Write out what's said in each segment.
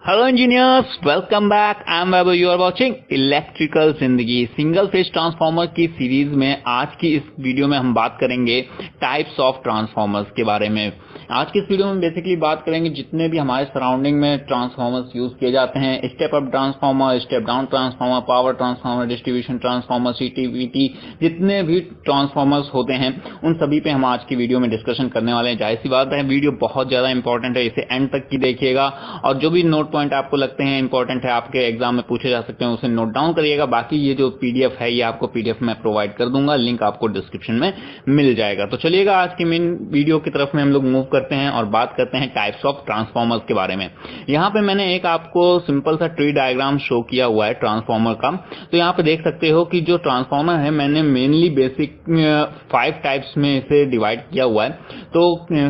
Hello engineers, welcome back. I am Vaibhav, you are watching electrical Zindagi. Single phase transformer की series में आज की इस वीडियो में हम बात करेंगे टाइप्स ऑफ ट्रांसफार्मर्स के बारे में। आज की इस वीडियो में बेसिकली बात करेंगे जितने भी हमारे सराउंडिंग में ट्रांसफार्मर्स यूज किए जाते हैं, step up transformer, step down transformer, power transformer, distribution transformer, CT VT, जितने भी ट्रांसफार्मर्स होते हैं उन सभी पे हम आज की वीडियो में डिस्कशन करने वाले हैं। जाहिर सी बात है, वीडियो बहुत ज्यादा इंपॉर्टेंट है, इसे एंड तक की देखिएगा और जो भी नोट पॉइंट आपको लगते हैं इंपॉर्टेंट है, आपके एग्जाम में पूछे जा सकते हैं, उसे नोट डाउन करिएगा। बाकी ये जो पीडीएफ है ये आपको पीडीएफ में प्रोवाइड कर दूंगा, लिंक आपको डिस्क्रिप्शन में मिल जाएगा। तो चलिएगा आज की मेन वीडियो की तरफ में हम लोग मूव करते हैं और बात करते हैं टाइप्स ऑफ ट्रांसफार्मर्स के बारे में। यहाँ पे मैंने एक आपको सिंपल सा ट्री डायग्राम शो किया हुआ है ट्रांसफार्मर का। तो यहाँ पे देख सकते हो कि जो ट्रांसफार्मर है मैंने मेनली बेसिक 5 टाइप्स में इसे डिवाइड किया हुआ है। तो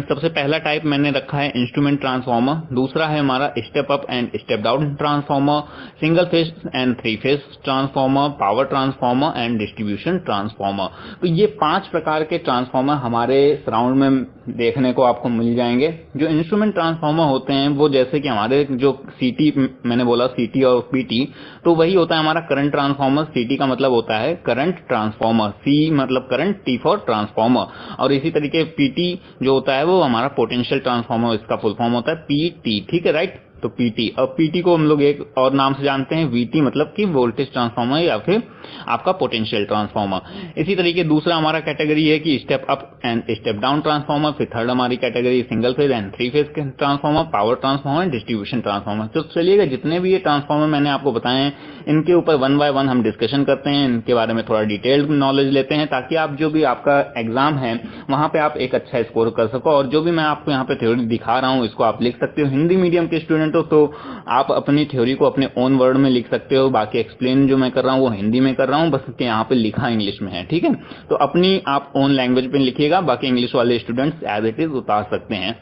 सबसे पहला टाइप मैंने रखा है इंस्ट्रूमेंट ट्रांसफार्मर, दूसरा है हमारा step up and step down transformer, single phase and 3 phase transformer, power transformer and distribution transformer. तो ये 5 प्रकार के ट्रांसफार्मर हमारे सराउंड में देखने को आपको मिल जाएंगे। जो इंस्ट्रूमेंट ट्रांसफार्मर होते हैं वो जैसे कि हमारे जो सीटी, मैंने बोला सीटी और पीटी, तो वही होता है हमारा करंट ट्रांसफार्मर। सीटी का मतलब होता है करंट ट्रांसफार्मर, सी मतलब करंट, टी फॉर ट्रांसफार्मर, और इसी तरीके पीटी जो होता है वो हमारा पोटेंशियल ट्रांसफार्मर, इसका फुल फॉर्म होता है पीटी। ठीक है, राइट। तो पीटी, और पीटी को हम लोग एक और नाम से जानते हैं वीटी, मतलब कि वोल्टेज ट्रांसफार्मर या फिर आपका पोटेंशियल ट्रांसफार्मर। इसी तरीके दूसरा हमारा कैटेगरी है कि step up and step down transformer. फिर थर्ड हमारी category single phase and 3 phase transformer, power transformer, distribution transformer. तो चलिएगा जितने भी ये ट्रांसफार्मर मैंने आपको बताए हैं इनके ऊपर वन बाय वन हम डिस्कशन करते हैं, इनके बारे में थोड़ा डिटेल्ड नॉलेज लेते हैं, ताकि आप जो भी आपका एग्जाम है वहां पे आप एक अच्छा स्कोर कर सको। और जो भी मैं आपको यहाँ पे थ्योरी दिखा रहा हूँ इसको आप लिख सकते हो। हिंदी मीडियम के स्टूडेंट हो तो आप अपनी थ्योरी को अपने ओन वर्ड में लिख सकते हो। बाकी एक्सप्लेन जो मैं कर रहा हूँ वो हिंदी में कर रहा हूँ, बस यहाँ पे लिखा इंग्लिश में है। ठीक है, तो अपनी आप ओन लैंग्वेज पे लिखिएगा, बाकी इंग्लिश वाले स्टूडेंट्स एज इट इज उतार सकते हैं।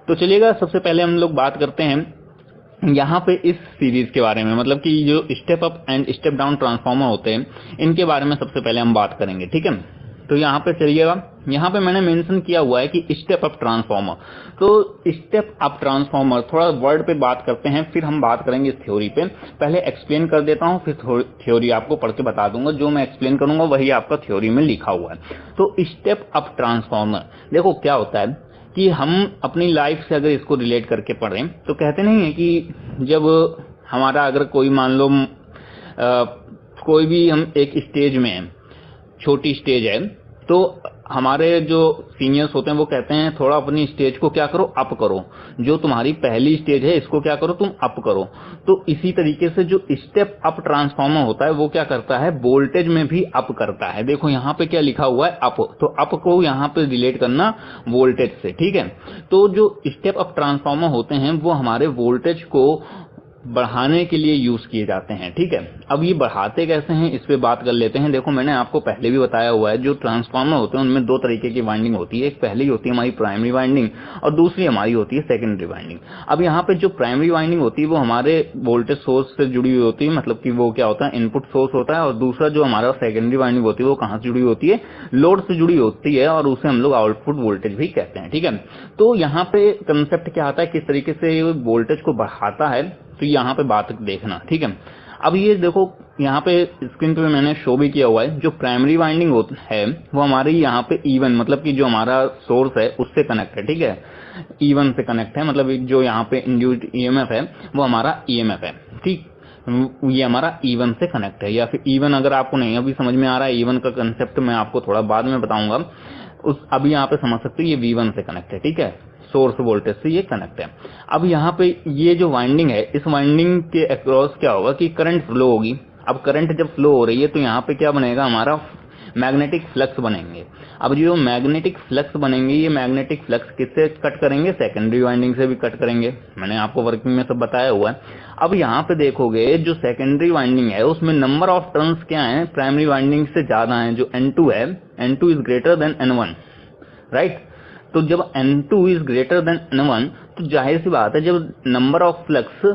तो चलिएगा सबसे पहले हम लोग बात करते हैं यहाँ पे इस सीरीज के बारे में, मतलब कि जो step up and step down transformer होते हैं इनके बारे में सबसे पहले हम बात करेंगे। ठीक है, तो यहाँ पे चलिएगा, यहाँ पे मैंने मेंशन किया हुआ है कि स्टेप अप ट्रांसफार्मर। तो स्टेप अप ट्रांसफार्मर, थोड़ा वर्ड पे बात करते हैं फिर हम बात करेंगे इस थ्योरी पे। पहले एक्सप्लेन कर देता हूँ फिर थ्योरी आपको पढ़ के बता दूंगा। जो मैं एक्सप्लेन करूंगा वही आपका थ्योरी में लिखा हुआ है। तो स्टेप अप ट्रांसफार्मर देखो क्या होता है कि हम अपनी लाइफ से अगर इसको रिलेट करके पढ़ें तो कहते नहीं है कि जब हमारा अगर कोई मान लो कोई भी हम एक स्टेज में है, छोटी स्टेज है, तो हमारे जो सीनियर्स होते हैं वो कहते हैं थोड़ा अपनी स्टेज को क्या करो, अप करो। जो तुम्हारी पहली स्टेज है इसको क्या करो, तुम अप करो। तो इसी तरीके से जो स्टेप अप ट्रांसफार्मर होता है वो क्या करता है, वोल्टेज में भी अप करता है। देखो यहाँ पे क्या लिखा हुआ है, अप, तो अप को यहाँ पे रिलेट करना वोल्टेज से। ठीक है, तो जो स्टेप अप ट्रांसफार्मर होते हैं वो हमारे वोल्टेज को बढ़ाने के लिए यूज किए जाते हैं। ठीक है, अब ये बढ़ाते कैसे हैं इस पे बात कर लेते हैं। देखो मैंने आपको पहले भी बताया हुआ है जो ट्रांसफार्मर होते हैं उनमें 2 तरीके की वाइंडिंग होती है। एक पहली होती है हमारी प्राइमरी वाइंडिंग और दूसरी हमारी होती है सेकेंडरी वाइंडिंग। अब यहाँ पे जो प्राइमरी वाइंडिंग होती है वो हमारे वोल्टेज सोर्स से जुड़ी हुई होती है, मतलब कि वो क्या होता है, इनपुट सोर्स होता है। और दूसरा जो हमारा सेकेंडरी वाइंडिंग होती है वो कहाँ से जुड़ी होती है, लोड से जुड़ी होती है, और उसे हम लोग आउटपुट वोल्टेज भी कहते हैं। ठीक है, तो यहाँ पे कंसेप्ट क्या आता है, किस तरीके से वोल्टेज को बढ़ाता है, तो यहाँ पे बात देखना। ठीक है, अब ये देखो यहाँ पे स्क्रीन पे मैंने शो भी किया हुआ है। जो प्राइमरी वाइंडिंग है वो हमारी यहाँ पे E1, मतलब कि जो हमारा सोर्स है उससे कनेक्ट है। ठीक है, E1 से कनेक्ट है, मतलब जो यहाँ पे इंड्यूस्ड ईएमएफ है वो हमारा ईएमएफ है। ठीक, ये हमारा E1 से कनेक्ट है। या फिर E1 अगर आपको नहीं अभी समझ में आ रहा है, E1 का कंसेप्ट मैं आपको थोड़ा बाद में बताऊंगा, उस अभी यहाँ पे समझ सकते हो ये V1 से कनेक्ट है। ठीक है, सोर्स वोल्टेज से ये कनेक्ट है। अब यहाँ पे ये जो वाइंडिंग है, इस वाइंडिंग के अक्रॉस क्या होगा कि करंट फ्लो होगी। अब करंट जब फ्लो हो रही है तो यहाँ पे क्या बनेगा, हमारा मैग्नेटिक फ्लक्स बनेंगे। अब जो मैग्नेटिक फ्लक्स बनेंगे, ये मैग्नेटिक फ्लक्स किससे कट करेंगे, सेकेंडरी वाइंडिंग से भी कट करेंगे। मैंने आपको वर्किंग में सब बताया हुआ है। अब यहाँ पे देखोगे जो सेकेंडरी वाइंडिंग है उसमें नंबर ऑफ टर्न्स क्या है, प्राइमरी वाइंडिंग से ज्यादा है। जो N2 है, N2 is greater than N1, right. तो जब N2 is greater than N1 तो जाहिर सी बात है जब number of flux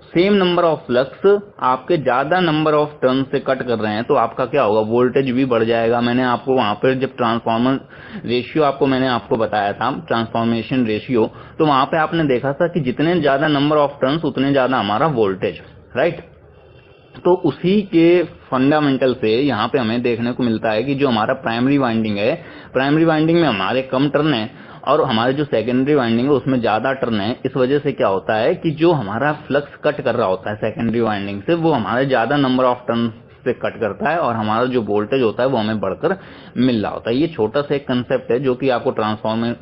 same number of flux आपके ज्यादा नंबर ऑफ टर्न से कट कर रहे हैं तो आपका क्या होगा, वोल्टेज भी बढ़ जाएगा। मैंने आपको वहां पर जब ट्रांसफॉर्मर रेशियो मैंने आपको बताया था, ट्रांसफॉर्मेशन रेशियो, तो वहां पे आपने देखा था कि जितने ज्यादा नंबर ऑफ टर्न्स उतने ज्यादा हमारा वोल्टेज, राइट। तो उसी के फंडामेंटल से यहाँ पे हमें देखने को मिलता है कि जो हमारा प्राइमरी वाइंडिंग है, प्राइमरी वाइंडिंग में हमारे कम टर्न है और हमारे जो सेकेंडरी वाइंडिंग है उसमें ज्यादा टर्न है। इस वजह से क्या होता है कि जो हमारा फ्लक्स कट कर रहा होता है सेकेंडरी वाइंडिंग से, वो हमारे ज्यादा नंबर ऑफ टर्न से कट करता है और हमारा जो वोल्टेज होता है वो हमें बढ़कर मिल रहा होता है। ये छोटा सा एक कंसेप्ट है जो कि आपको ट्रांसफॉर्मर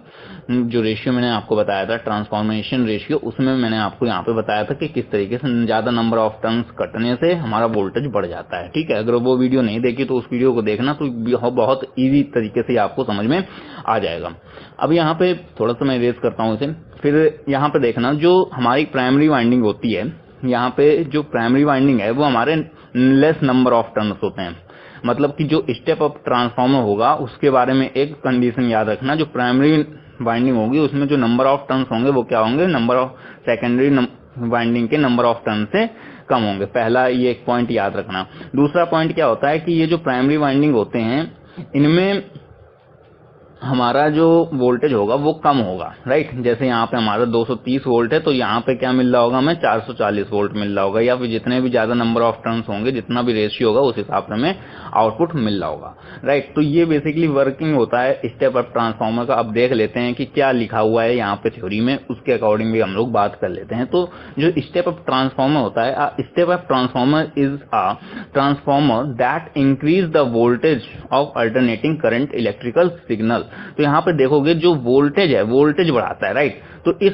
जो रेशियो मैंने आपको बताया था, ट्रांसफॉर्मेशन रेशियो, उसमें मैंने आपको यहाँ पे बताया था कि किस तरीके से ज्यादा नंबर ऑफ टर्न्स कटने से हमारा वोल्टेज बढ़ जाता है। ठीक है, अगर वो वीडियो नहीं देखी तो उस वीडियो को देखना, तो बहुत इजी तरीके से आपको समझ में आ जाएगा। अब यहाँ पे थोड़ा सा मैं रेस करता हूँ इसे, फिर यहाँ पे देखना जो हमारी प्राइमरी वाइंडिंग होती है, यहाँ पे जो प्राइमरी वाइंडिंग है वो हमारे लेस नंबर ऑफ टर्न्स होते हैं। मतलब कि जो स्टेप अप ट्रांसफार्मर होगा उसके बारे में एक कंडीशन याद रखना, जो प्राइमरी वाइंडिंग होगी उसमें जो नंबर ऑफ टर्न्स होंगे वो क्या होंगे, नंबर ऑफ सेकेंडरी वाइंडिंग के नंबर ऑफ टर्न से कम होंगे। पहला ये एक पॉइंट याद रखना। दूसरा पॉइंट क्या होता है कि ये जो प्राइमरी वाइंडिंग होते हैं इनमें हमारा जो वोल्टेज होगा वो कम होगा, राइट। जैसे यहाँ पे हमारा 230 वोल्ट है तो यहाँ पे क्या मिल रहा होगा, हमें 440 वोल्ट मिल रहा होगा, या फिर जितने भी ज्यादा नंबर ऑफ टर्न्स होंगे, जितना भी रेशियो होगा उस हिसाब से हमें आउटपुट मिल रहा होगा, राइट। तो ये बेसिकली वर्किंग होता है स्टेप अप ट्रांसफार्मर का। अब देख लेते हैं कि क्या लिखा हुआ है यहाँ पे थ्योरी में, उसके अकॉर्डिंग भी हम लोग बात कर लेते हैं। तो जो स्टेप अप ट्रांसफार्मर होता है, step up transformer is a transformer that increase the voltage of alternating current electrical signal. तो यहाँ पे देखोगे जो वोल्टेज है, वोल्टेज बढ़ाता है, राइट। तो इस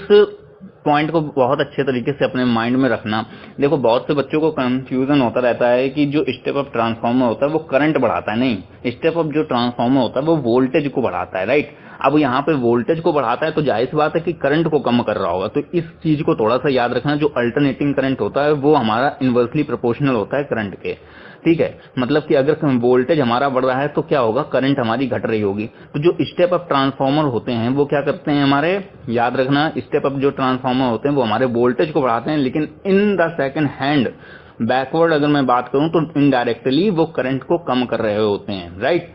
पॉइंट को बहुत अच्छे तरीके से अपने माइंड में रखना। देखो बहुत से बच्चों को कंफ्यूजन होता रहता है कि जो स्टेप अप ट्रांसफार्मर होता है वो करंट बढ़ाता है, नहीं, स्टेप अप जो ट्रांसफार्मर होता है वो वोल्टेज को बढ़ाता है, राइट। अब यहाँ पे वोल्टेज को बढ़ाता है तो जाहिर सी बात है कि करंट को कम कर रहा होगा। तो इस चीज को थोड़ा सा याद रखना, जो अल्टरनेटिंग करंट होता है वो हमारा इनवर्सली प्रोपोर्शनल होता है करंट के, ठीक है। मतलब कि अगर वोल्टेज हमारा बढ़ रहा है तो क्या होगा, करंट हमारी घट रही होगी। तो जो स्टेप अप ट्रांसफार्मर होते हैं वो क्या करते हैं, हमारे याद रखना, स्टेप अप जो ट्रांसफार्मर होते हैं वो हमारे वोल्टेज को बढ़ाते हैं, लेकिन in the second hand backward अगर मैं बात करूं तो इनडायरेक्टली वो करंट को कम कर रहे होते हैं, राइट।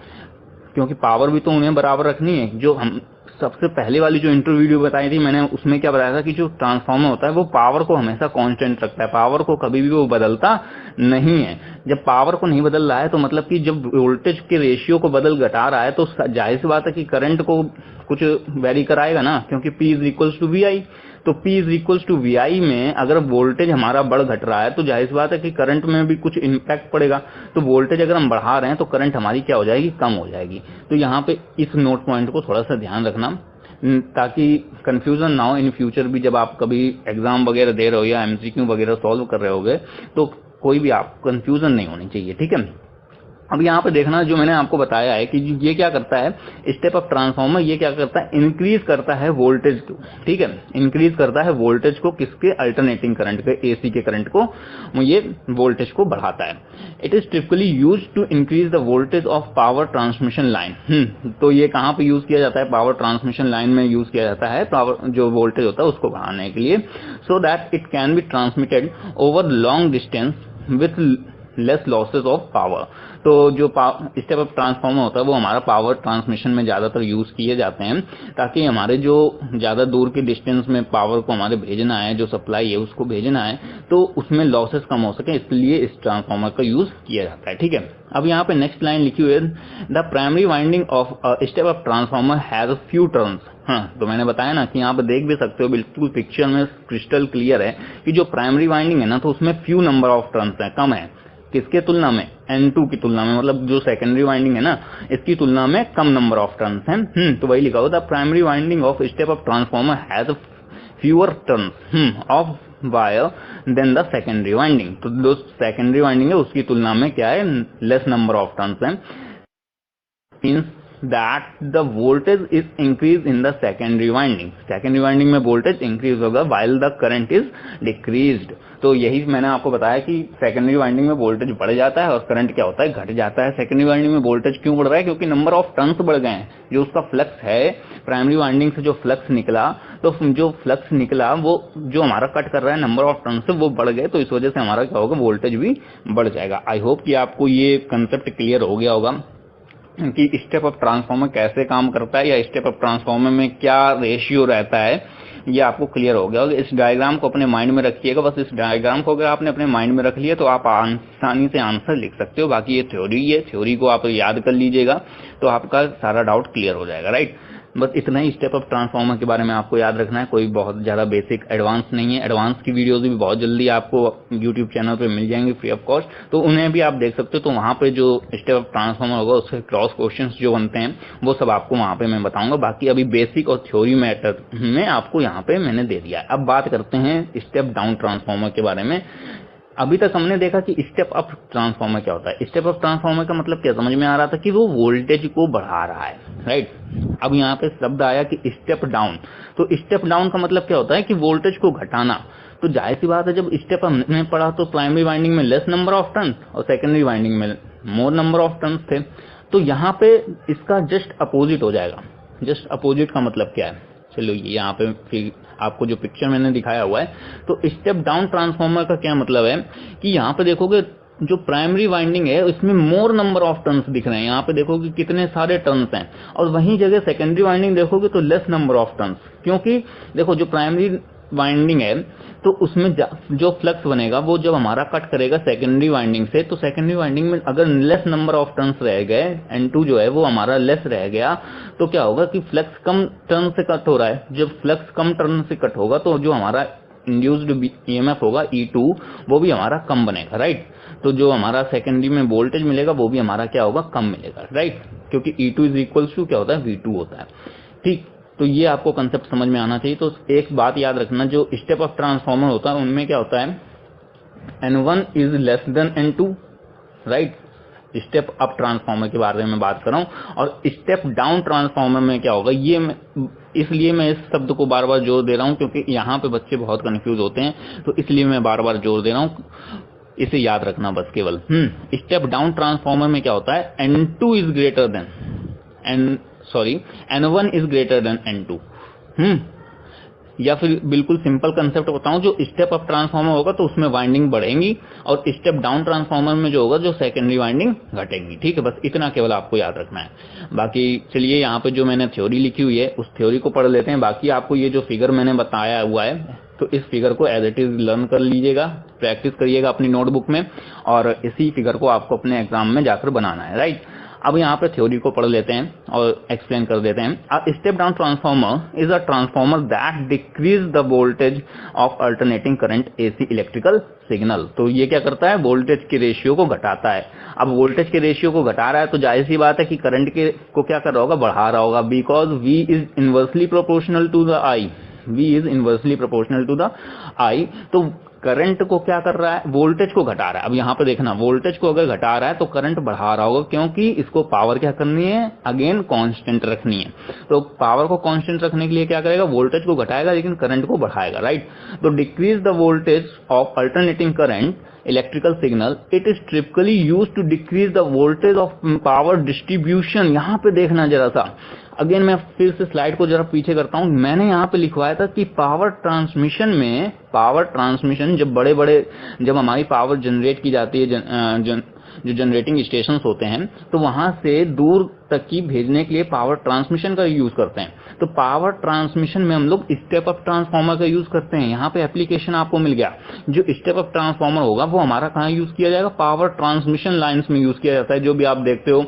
क्योंकि पावर भी तो उन्हें बराबर रखनी है। जो हम सबसे पहले वाली जो इंट्रो वीडियो बताई थी मैंने, उसमें क्या बताया था कि जो ट्रांसफार्मर होता है वो पावर को हमेशा कांस्टेंट रखता है, पावर को कभी भी वो बदलता नहीं है। जब पावर को नहीं बदल रहा है तो मतलब कि जब वोल्टेज के रेशियो को बदल घटा रहा है तो जाहिर सी बात है कि करंट को कुछ वेरी कराएगा ना, क्योंकि P is equals to V I. तो P is equals to V I में अगर वोल्टेज हमारा बढ़ घट रहा है तो जाहिर सी बात है कि करंट में भी कुछ इम्पैक्ट पड़ेगा। तो वोल्टेज अगर हम बढ़ा रहे हैं तो करंट हमारी क्या हो जाएगी, कम हो जाएगी। तो यहाँ पे इस नोट पॉइंट को थोड़ा सा ध्यान रखना ताकि कंफ्यूजन ना हो इन फ्यूचर भी, जब आप कभी एग्जाम वगैरह दे रहे हो या एमसीक्यू वगैरह सॉल्व कर रहे होगे तो कोई भी आप कंफ्यूजन नहीं होनी चाहिए, ठीक है। अब यहाँ पे देखना, जो मैंने आपको बताया है कि ये क्या करता है, स्टेप अप ट्रांसफार्मर ये क्या करता है, इंक्रीज करता है वोल्टेज को, ठीक है, इंक्रीज करता है वोल्टेज को, किसके, अल्टरनेटिंग करंट के, एसी के करंट को, ये वोल्टेज को बढ़ाता है। It is typically use to increase the voltage of power transmission line. तो ये कहाँ पे यूज किया जाता है, पावर ट्रांसमिशन लाइन में यूज किया जाता है, पावर जो वोल्टेज होता है उसको बढ़ाने के लिए, so that it can be transmitted over long distance with less losses of power. तो जो स्टेप अप ट्रांसफार्मर होता है वो हमारा पावर ट्रांसमिशन में ज्यादातर यूज किए जाते हैं, ताकि हमारे जो ज्यादा दूर के डिस्टेंस में पावर को हमारे भेजना है, जो सप्लाई है उसको भेजना है, तो उसमें लॉसेस कम हो सके, इसलिए इस ट्रांसफार्मर का यूज किया जाता है, ठीक है। अब यहाँ पे नेक्स्ट लाइन लिखी हुई है, the primary winding of step up transformer has few turns. हाँ, तो मैंने बताया ना कि यहाँ पे देख भी सकते हो, बिल्कुल पिक्चर में क्रिस्टल क्लियर है कि जो प्राइमरी वाइंडिंग है ना, तो उसमें फ्यू नंबर ऑफ टर्न्स है, कम है, किसके तुलना में, N2 की तुलना में, मतलब जो सेकेंडरी वाइंडिंग है ना इसकी तुलना में कम नंबर ऑफ टर्न्स हैं। तो वही लिखा हुआ, the primary winding of step up transformer has fewer turns of wire than the secondary winding. तो जो सेकेंडरी वाइंडिंग है उसकी तुलना में क्या है, लेस नंबर ऑफ टर्न्स है। Means that the voltage is increase in the secondary winding, secondary winding में वोल्टेज इंक्रीज होगा while the current is decreased. तो यही मैंने आपको बताया कि सेकेंडरी वाइंडिंग में वोल्टेज बढ़ जाता है और करंट क्या होता है, घट जाता है। सेकेंडरी वाइंडिंग में वोल्टेज क्यों बढ़ रहा है, क्योंकि नंबर ऑफ टर्न्स बढ़ गए हैं। जो उसका फ्लक्स है प्राइमरी वाइंडिंग से जो फ्लक्स निकला, तो जो फ्लक्स निकला वो जो हमारा कट कर रहा है नंबर ऑफ टर्न्स से वो बढ़ गए, तो इस वजह से हमारा क्या होगा, वोल्टेज भी बढ़ जाएगा। आई होप कि आपको ये कंसेप्ट क्लियर हो गया होगा कि स्टेप अप ट्रांसफार्मर कैसे काम करता है या स्टेप अप ट्रांसफार्मर में क्या रेशियो रहता है, ये आपको क्लियर हो गया होगा। इस डायग्राम को अपने माइंड में रखिएगा। बस इस डायग्राम को अगर आपने अपने माइंड में रख लिया तो आप आसानी से आंसर लिख सकते हो। बाकी ये थ्योरी है, थ्योरी को आप याद कर लीजिएगा तो आपका सारा डाउट क्लियर हो जाएगा, राइट। बस इतना ही स्टेप अप ट्रांसफार्मर के बारे में आपको याद रखना है, कोई बहुत ज्यादा बेसिक एडवांस नहीं है। एडवांस की वीडियोस भी बहुत जल्दी आपको यूट्यूब चैनल पे मिल जाएंगे फ्री ऑफ कॉस्ट, तो उन्हें भी आप देख सकते हो। तो वहां पे जो स्टेप अप ट्रांसफार्मर होगा उसके क्रॉस क्वेश्चंस जो बनते हैं वो सब आपको वहां पे मैं बताऊंगा। बाकी अभी बेसिक और थ्योरी मैटर में आपको यहाँ पे मैंने दे दिया है। अब बात करते हैं स्टेप डाउन ट्रांसफार्मर के बारे में। अभी तक हमने देखा कि स्टेप अप ट्रांसफार्मर क्या होता है। स्टेप अप ट्रांसफार्मर का मतलब क्या समझ में आ रहा था कि वो वोल्टेज को बढ़ा रहा है, राइट। अब यहाँ पे शब्द आया कि स्टेप डाउन, तो स्टेप डाउन का मतलब क्या होता है कि वोल्टेज को घटाना। तो जाहिर सी बात है जब स्टेप अप ने पढ़ा तो प्राइमरी वाइंडिंग में लेस नंबर ऑफ टर्न और सेकेंडरी वाइंडिंग में मोर नंबर ऑफ टर्न थे। तो यहाँ पे इसका जस्ट अपोजिट हो जाएगा। जस्ट अपोजिट का मतलब क्या है, चलो ये यहाँ पे फिर आपको जो पिक्चर मैंने दिखाया हुआ है। तो स्टेप डाउन ट्रांसफार्मर का क्या मतलब है कि यहाँ पे देखोगे जो प्राइमरी वाइंडिंग है उसमें मोर नंबर ऑफ टर्न्स दिख रहे हैं। यहाँ पे देखोगे कितने सारे टर्न्स हैं, और वहीं जगह सेकेंडरी वाइंडिंग देखोगे तो लेस नंबर ऑफ टर्न्स। क्योंकि देखो जो प्राइमरी वाइंडिंग है तो उसमें जो फ्लक्स बनेगा वो जब हमारा कट करेगा सेकेंडरी वाइंडिंग से, तो सेकेंडरी वाइंडिंग में अगर लेस नंबर ऑफ टर्न्स रह गए, N2 जो है वो हमारा लेस रह गया, तो क्या होगा कि फ्लक्स कम टर्न से कट हो रहा है। जब फ्लक्स कम टर्न से कट होगा तो जो हमारा इंड्यूस्ड ईएमएफ होगा E2 वो भी हमारा कम बनेगा, राइट। तो जो हमारा सेकेंडरी में वोल्टेज मिलेगा वो भी हमारा क्या होगा, कम मिलेगा, राइट। क्योंकि E2 इज इक्वल्स टू क्या होता है, V2 होता है, ठीक। तो ये आपको कंसेप्ट समझ में आना चाहिए। तो एक बात याद रखना, जो स्टेप अप ट्रांसफार्मर होता है उनमें क्या होता है, N1 is less than N2, right. Step up transformer के बारे में बात कर रहा हूं। और स्टेप डाउन ट्रांसफार्मर में क्या होगा, ये इसलिए मैं इस शब्द को बार बार जोर दे रहा हूं क्योंकि यहाँ पे बच्चे बहुत कंफ्यूज होते हैं, तो इसलिए मैं बार बार जोर दे रहा हूं। इसे याद रखना बस केवल। स्टेप डाउन ट्रांसफार्मर में क्या होता है, N2 is greater than N1 is greater than N2। या फिर बिल्कुल सिंपल कंसेप्ट बताऊं, जो स्टेप अप ट्रांसफार्मर होगा तो उसमें वाइंडिंग बढ़ेंगी और स्टेप डाउन ट्रांसफार्मर में जो होगा जो सेकेंडरी वाइंडिंग घटेगी, ठीक है। बस इतना केवल आपको याद रखना है। बाकी चलिए यहाँ पे जो मैंने थ्योरी लिखी हुई है उस थ्योरी को पढ़ लेते हैं। बाकी आपको ये जो फिगर मैंने बताया हुआ है तो इस फिगर को एज इट इज लर्न कर लीजिएगा, प्रैक्टिस करिएगा अपनी नोटबुक में, और इसी फिगर को आपको अपने एग्जाम में जाकर बनाना है, राइट। अब यहाँ पे थ्योरी को पढ़ लेते हैं और एक्सप्लेन कर देते हैं। A step down transformer is a transformer that decrease the voltage of alternating current AC electrical signal. तो ये क्या करता है, वोल्टेज के रेशियो को घटाता है। अब वोल्टेज के रेशियो को घटा रहा है तो जाहिर सी बात है कि करंट के को क्या कर रहा होगा, बढ़ा रहा होगा, because V is inversely proportional to the I। V is inversely proportional to the I। तो करंट को क्या कर रहा है, वोल्टेज को घटा रहा है। अब यहाँ पे देखना, वोल्टेज को अगर घटा रहा है तो करंट बढ़ा रहा होगा, क्योंकि इसको पावर क्या करनी है, अगेन कांस्टेंट रखनी है। तो पावर को कांस्टेंट रखने के लिए क्या करेगा, वोल्टेज को घटाएगा लेकिन करंट को बढ़ाएगा, राइट। तो decrease the voltage of alternating current electrical signal, it is typically used to decrease the voltage of power distribution. यहाँ पे देखना जरा सा, अगेन मैं फिर से स्लाइड को जरा पीछे करता हूं। मैंने यहाँ पे लिखवाया था कि पावर ट्रांसमिशन जब हमारी पावर जनरेट की जाती है, जो जनरेटिंग स्टेशंस होते हैं, तो वहां से दूर तक की भेजने के लिए पावर ट्रांसमिशन का यूज करते हैं। तो पावर ट्रांसमिशन में हम लोग स्टेप अप ट्रांसफार्मर का यूज करते हैं। यहाँ पे एप्लीकेशन आपको मिल गया। जो स्टेप अप ट्रांसफार्मर होगा वो हमारा कहाँ यूज किया जाएगा, पावर ट्रांसमिशन लाइन्स में यूज किया जाता है। जो भी आप देखते हो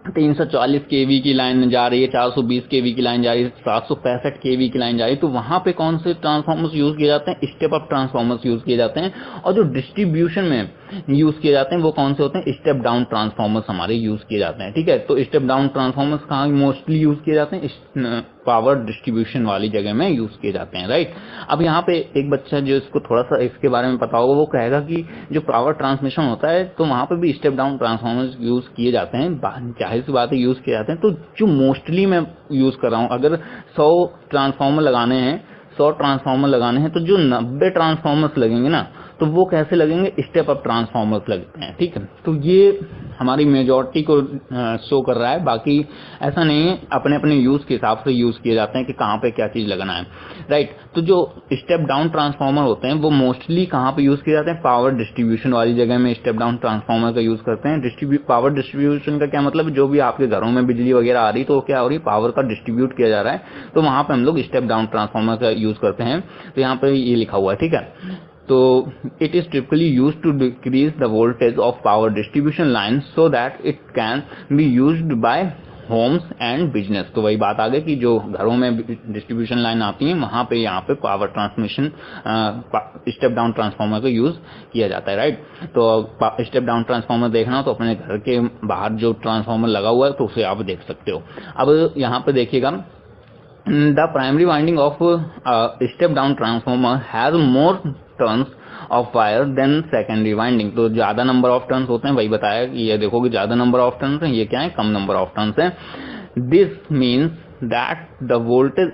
340 केवी की लाइन जा रही है, 420 केवी की लाइन जा रही है, 765 केवी की लाइन जा रही है, तो वहां पे कौन से ट्रांसफार्मर्स यूज किए जाते हैं, स्टेप अप ट्रांसफार्मर्स यूज किए जाते हैं। और जो डिस्ट्रीब्यूशन में यूज किए जाते हैं वो कौन से होते हैं, स्टेप डाउन ट्रांसफॉर्मर्स हमारे यूज किए जाते हैं। ठीक है, तो स्टेप डाउन ट्रांसफॉर्मर्स कहाँ मोस्टली यूज किए जाते हैं, पावर डिस्ट्रीब्यूशन वाली जगह में यूज किए जाते हैं, राइट। अब यहाँ पे एक बच्चा जो इसको थोड़ा सा इसके बारे में पता होगा वो कहेगा कि जो पावर ट्रांसमिशन होता है तो वहां पे भी स्टेप डाउन ट्रांसफॉर्मर्स यूज किए जाते हैं, जाहिर सी बात है यूज किए जाते हैं। तो जो मोस्टली मैं यूज कर रहा हूँ, अगर 100 ट्रांसफॉर्मर लगाने हैं 100 ट्रांसफॉर्मर लगाने हैं तो जो 90 ट्रांसफॉर्मर्स लगेंगे ना, तो वो कैसे लगेंगे, स्टेप अप ट्रांसफॉर्मर्स लगते हैं। ठीक है, तो ये हमारी मेजॉरिटी को शो कर रहा है, बाकी ऐसा नहीं है, अपने अपने यूज के हिसाब से यूज किए जाते हैं कि कहाँ पे क्या चीज लगाना है, राइट। तो जो स्टेप डाउन ट्रांसफॉर्मर होते हैं वो मोस्टली कहाँ पे यूज किए जाते हैं, पावर डिस्ट्रीब्यूशन वाली जगह में स्टेप डाउन ट्रांसफॉर्मर का यूज करते हैं। पावर डिस्ट्रीब्यूशन का क्या मतलब, जो भी आपके घरों में बिजली वगैरह आ रही तो क्या हो रही, पावर का डिस्ट्रीब्यूट किया जा रहा है, तो वहां पे हम लोग स्टेप डाउन ट्रांसफॉर्मर का यूज करते हैं। तो यहाँ पे ये लिखा हुआ है, ठीक है। तो it is typically used to decrease the voltage of power distribution lines so that it can be used by homes and business। तो वही बात आ गई कि जो घरों में डिस्ट्रीब्यूशन लाइन आती है वहां पे यहाँ पे power transmission step down transformer का यूज किया जाता है, राइट। तो स्टेप डाउन ट्रांसफॉर्मर देखना हो तो अपने घर के बाहर जो ट्रांसफॉर्मर लगा हुआ है तो उसे आप देख सकते हो। अब यहाँ पे देखिएगा, the primary winding of a step down transformer has more turns of wire than secondary winding। तो ज्यादा नंबर ऑफ टर्न्स होते हैं, वही बताया कि ये देखो कि ज्यादा नंबर ऑफ टर्न्स हैं, ये क्या है, कम नंबर ऑफ टर्न्स हैं। This means that the voltage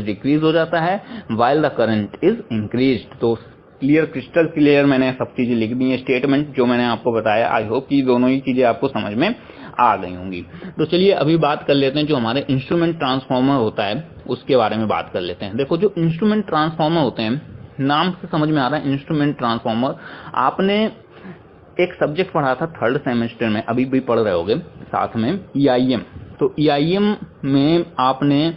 decrease हो जाता है while the current is increased। तो क्लियर, क्रिस्टल क्लियर मैंने सब चीजें लिख दी है, स्टेटमेंट जो मैंने आपको बताया। आई होप कि दोनों ही चीजें आपको समझ में आ गई होंगी। तो चलिए अभी बात कर लेते हैं जो हमारे इंस्ट्रूमेंट ट्रांसफॉर्मर होता है उसके बारे में बात कर लेते हैं। देखो जो इंस्ट्रूमेंट ट्रांसफॉर्मर होते हैं, नाम से समझ में आ रहा है इंस्ट्रूमेंट ट्रांसफॉर्मर। आपने एक सब्जेक्ट पढ़ा था 3rd सेमेस्टर में, अभी भी पढ़ रहे होगे साथ में, EIM। तो EIM में आपने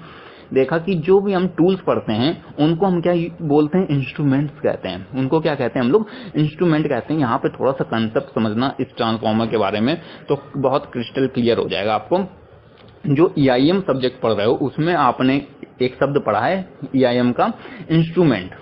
देखा कि जो भी हम टूल्स पढ़ते हैं उनको हम क्या बोलते हैं, इंस्ट्रूमेंट्स कहते हैं। उनको क्या कहते हैं हम लोग, इंस्ट्रूमेंट कहते हैं। यहाँ पे थोड़ा सा कंसेप्ट समझना इस ट्रांसफॉर्मर के बारे में तो बहुत क्रिस्टल क्लियर हो जाएगा आपको। जो EIM सब्जेक्ट पढ़ रहे हो उसमें आपने एक शब्द पढ़ा है EIM का, इंस्ट्रूमेंट।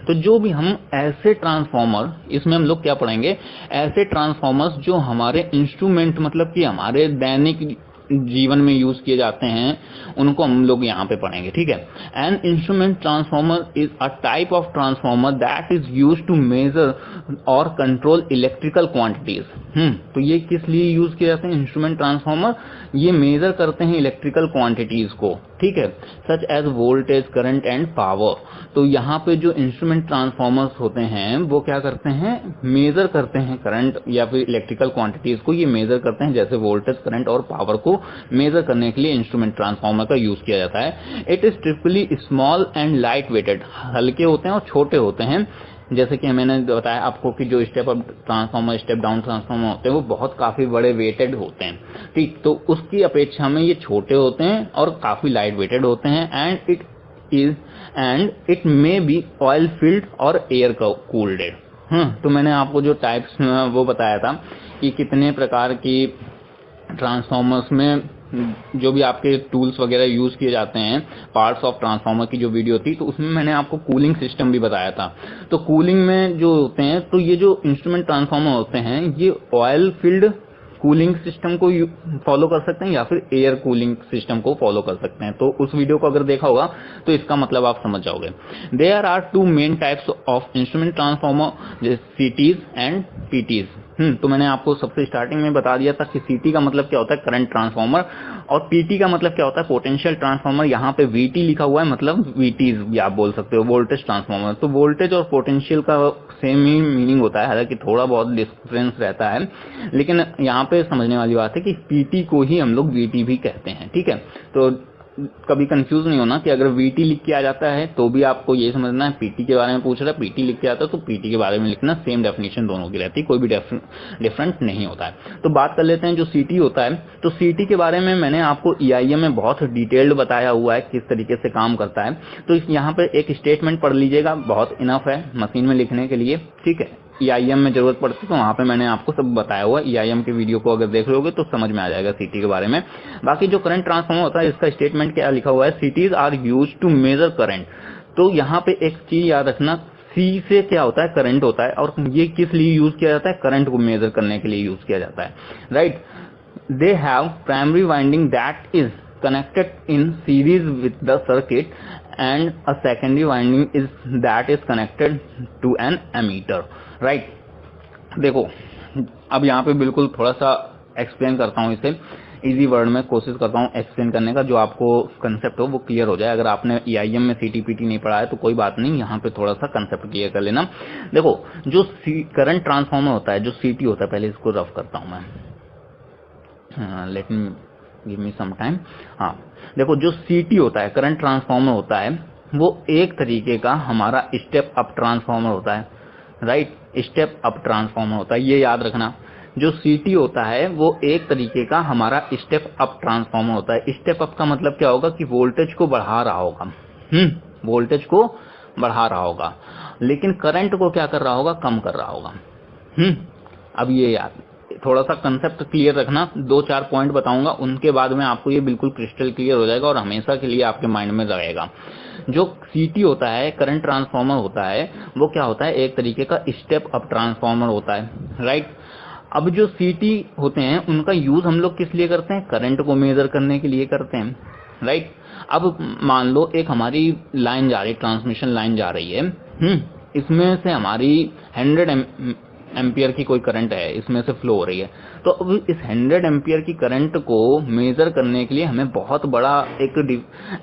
तो जो भी हम ऐसे ट्रांसफॉर्मर, इसमें हम लोग क्या पढ़ेंगे, ऐसे ट्रांसफॉर्मर्स जो हमारे इंस्ट्रूमेंट मतलब कि हमारे दैनिक जीवन में यूज किए जाते हैं, उनको हम लोग यहाँ पे पढ़ेंगे, ठीक है। An instrument transformer is a type of transformer that is use to measure और कंट्रोल इलेक्ट्रिकल क्वांटिटीज। तो ये किस लिए यूज किए जाते हैं इंस्ट्रूमेंट ट्रांसफॉर्मर, ये मेजर करते हैं इलेक्ट्रिकल क्वांटिटीज को, ठीक है, such as voltage, current and power. तो यहाँ पे जो इंस्ट्रूमेंट ट्रांसफॉर्मर्स होते हैं वो क्या करते हैं, मेजर करते हैं करंट या फिर इलेक्ट्रिकल क्वांटिटीज को, ये मेजर करते हैं, जैसे वोल्टेज, करंट और पावर को मेजर करने के लिए इंस्ट्रूमेंट ट्रांसफॉर्मर का यूज किया जाता है। It is typically small and light weighted, हल्के होते हैं और छोटे होते हैं। जैसे कि मैंने बताया आपको कि जो step up transformer, step down transformer होते हैं वो बहुत काफी बड़े वेटेड होते हैं, ठीक। तो उसकी अपेक्षा में ये छोटे होते हैं और काफी लाइट वेटेड होते हैं। And it may be oil field और एयर कूल्ड। तो मैंने आपको जो टाइप्स वो बताया था कि कितने प्रकार की ट्रांसफॉर्मर्स में जो भी आपके टूल्स वगैरह यूज किए जाते हैं, पार्ट्स ऑफ ट्रांसफॉर्मर की जो वीडियो थी तो उसमें मैंने आपको कूलिंग सिस्टम भी बताया था। तो कूलिंग में जो होते हैं, तो ये जो इंस्ट्रूमेंट ट्रांसफॉर्मर होते हैं ये ऑयल फील्ड कूलिंग सिस्टम को फॉलो कर सकते हैं या फिर एयर कूलिंग सिस्टम को फॉलो कर सकते हैं। तो उस वीडियो को अगर देखा होगा तो इसका मतलब आप समझ जाओगे। There are 2 main types of instrument transformer, CTs and PTs। तो मैंने आपको सबसे स्टार्टिंग में बता दिया था कि CT का मतलब क्या होता है, करंट ट्रांसफॉर्मर, और PT का मतलब क्या होता है, पोटेंशियल ट्रांसफॉर्मर। यहाँ पे VT लिखा हुआ है, मतलब VTs भी आप बोल सकते हो, वोल्टेज ट्रांसफॉर्मर। तो वोल्टेज और पोटेंशियल का सेम ही मीनिंग होता है, हालांकि थोड़ा बहुत डिफरेंस रहता है, लेकिन यहाँ पे समझने वाली बात है कि PT को ही हम लोग VT भी कहते हैं, ठीक है। तो कभी कंफ्यूज नहीं होना कि अगर VT लिख के आ जाता है तो भी आपको ये समझना है PT के बारे में पूछ रहा है, PT लिख के आता है तो PT के बारे में लिखना, सेम डेफिनेशन दोनों की रहती है, कोई भी डिफरेंट नहीं होता है। तो बात कर लेते हैं जो CT होता है। तो CT के बारे में मैंने आपको EIM में बहुत डिटेल्ड बताया हुआ है किस तरीके से काम करता है। तो यहाँ पे एक स्टेटमेंट पढ़ लीजिएगा, बहुत इनफ है मशीन में लिखने के लिए, ठीक है। EIM में जरूरत पड़ती तो वहां पे मैंने आपको सब बताया हुआ, EIM के वीडियो को अगर देख लोगे तो समझ में आ जाएगा CT के बारे में। बाकी जो करंट ट्रांसफॉर्मर होता है इसका स्टेटमेंट क्या लिखा हुआ है, CTs are used to measure current. तो यहाँ पे एक चीज याद रखना, सी से क्या होता है, करंट होता है, और ये किस लिए यूज किया जाता है, करंट को मेजर करने के लिए यूज किया जाता है, right. They have primary winding that is connected in series with the circuit and a secondary winding is that is connected to an ammeter, right. देखो अब यहाँ पे बिल्कुल थोड़ा सा एक्सप्लेन करता हूँ, इसे इजी वर्ड में कोशिश करता हूँ एक्सप्लेन करने का, जो आपको कंसेप्ट हो वो क्लियर हो जाए। अगर आपने EIM में CTPT नहीं पढ़ा है तो कोई बात नहीं, यहाँ पे थोड़ा सा कंसेप्ट क्लियर कर लेना। देखो जो करंट ट्रांसफार्मर होता है, जो CT होता है, पहले इसको रफ करता हूँ मैं, let me give me some time. हाँ देखो, जो CT होता है, करंट ट्रांसफार्मर होता है, वो एक तरीके का हमारा स्टेप अप ट्रांसफार्मर होता है, राइट। स्टेप अप ट्रांसफार्मर होता है, ये याद रखना। जो CT होता है वो एक तरीके का हमारा स्टेप अप ट्रांसफार्मर होता है। स्टेप अप का मतलब क्या होगा कि वोल्टेज को बढ़ा रहा होगा, वोल्टेज को बढ़ा रहा होगा, लेकिन करंट को क्या कर रहा होगा, कम कर रहा होगा। अब ये याद, थोड़ा सा कंसेप्ट क्लियर रखना, 2-4 पॉइंट बताऊंगा, उनके बाद में आपको ये बिल्कुल क्रिस्टल क्लियर हो जाएगा और हमेशा के लिए आपके माइंड में रहेगा। जो CT होता है, करंट ट्रांसफार्मर होता है, वो क्या होता है, एक तरीके का स्टेप अप ट्रांसफार्मर होता है, राइट। अब जो CT होते हैं उनका यूज हम लोग किस लिए करते हैं, करंट को मेजर करने के लिए करते हैं, राइट। अब मान लो एक हमारी लाइन जा रही, ट्रांसमिशन लाइन जा रही है, इसमें से हमारी 100 एम्पियर की कोई करंट है, इसमें से फ्लो हो रही है। तो अब इस 100 एम्पियर की करंट को मेजर करने के लिए हमें बहुत बड़ा एक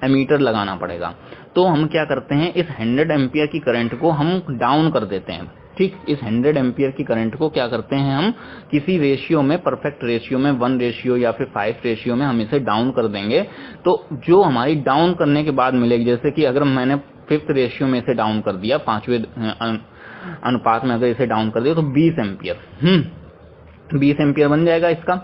एमीटर लगाना पड़ेगा। तो हम क्या करते हैं, इस 100 एम्पियर की करंट को हम डाउन कर देते हैं, ठीक। इस 100 एम्पियर की करंट को क्या करते हैं, हम किसी रेशियो में, परफेक्ट रेशियो में, 1 रेशियो या फिर 5 रेशियो में हम इसे डाउन कर देंगे। तो जो हमारी डाउन करने के बाद मिलेगी, जैसे कि अगर मैंने 5th रेशियो में इसे डाउन कर दिया, 5वें अनुपात में अगर इसे डाउन कर दिया, तो 20 एम्पियर 20 एम्पियर बन जाएगा इसका।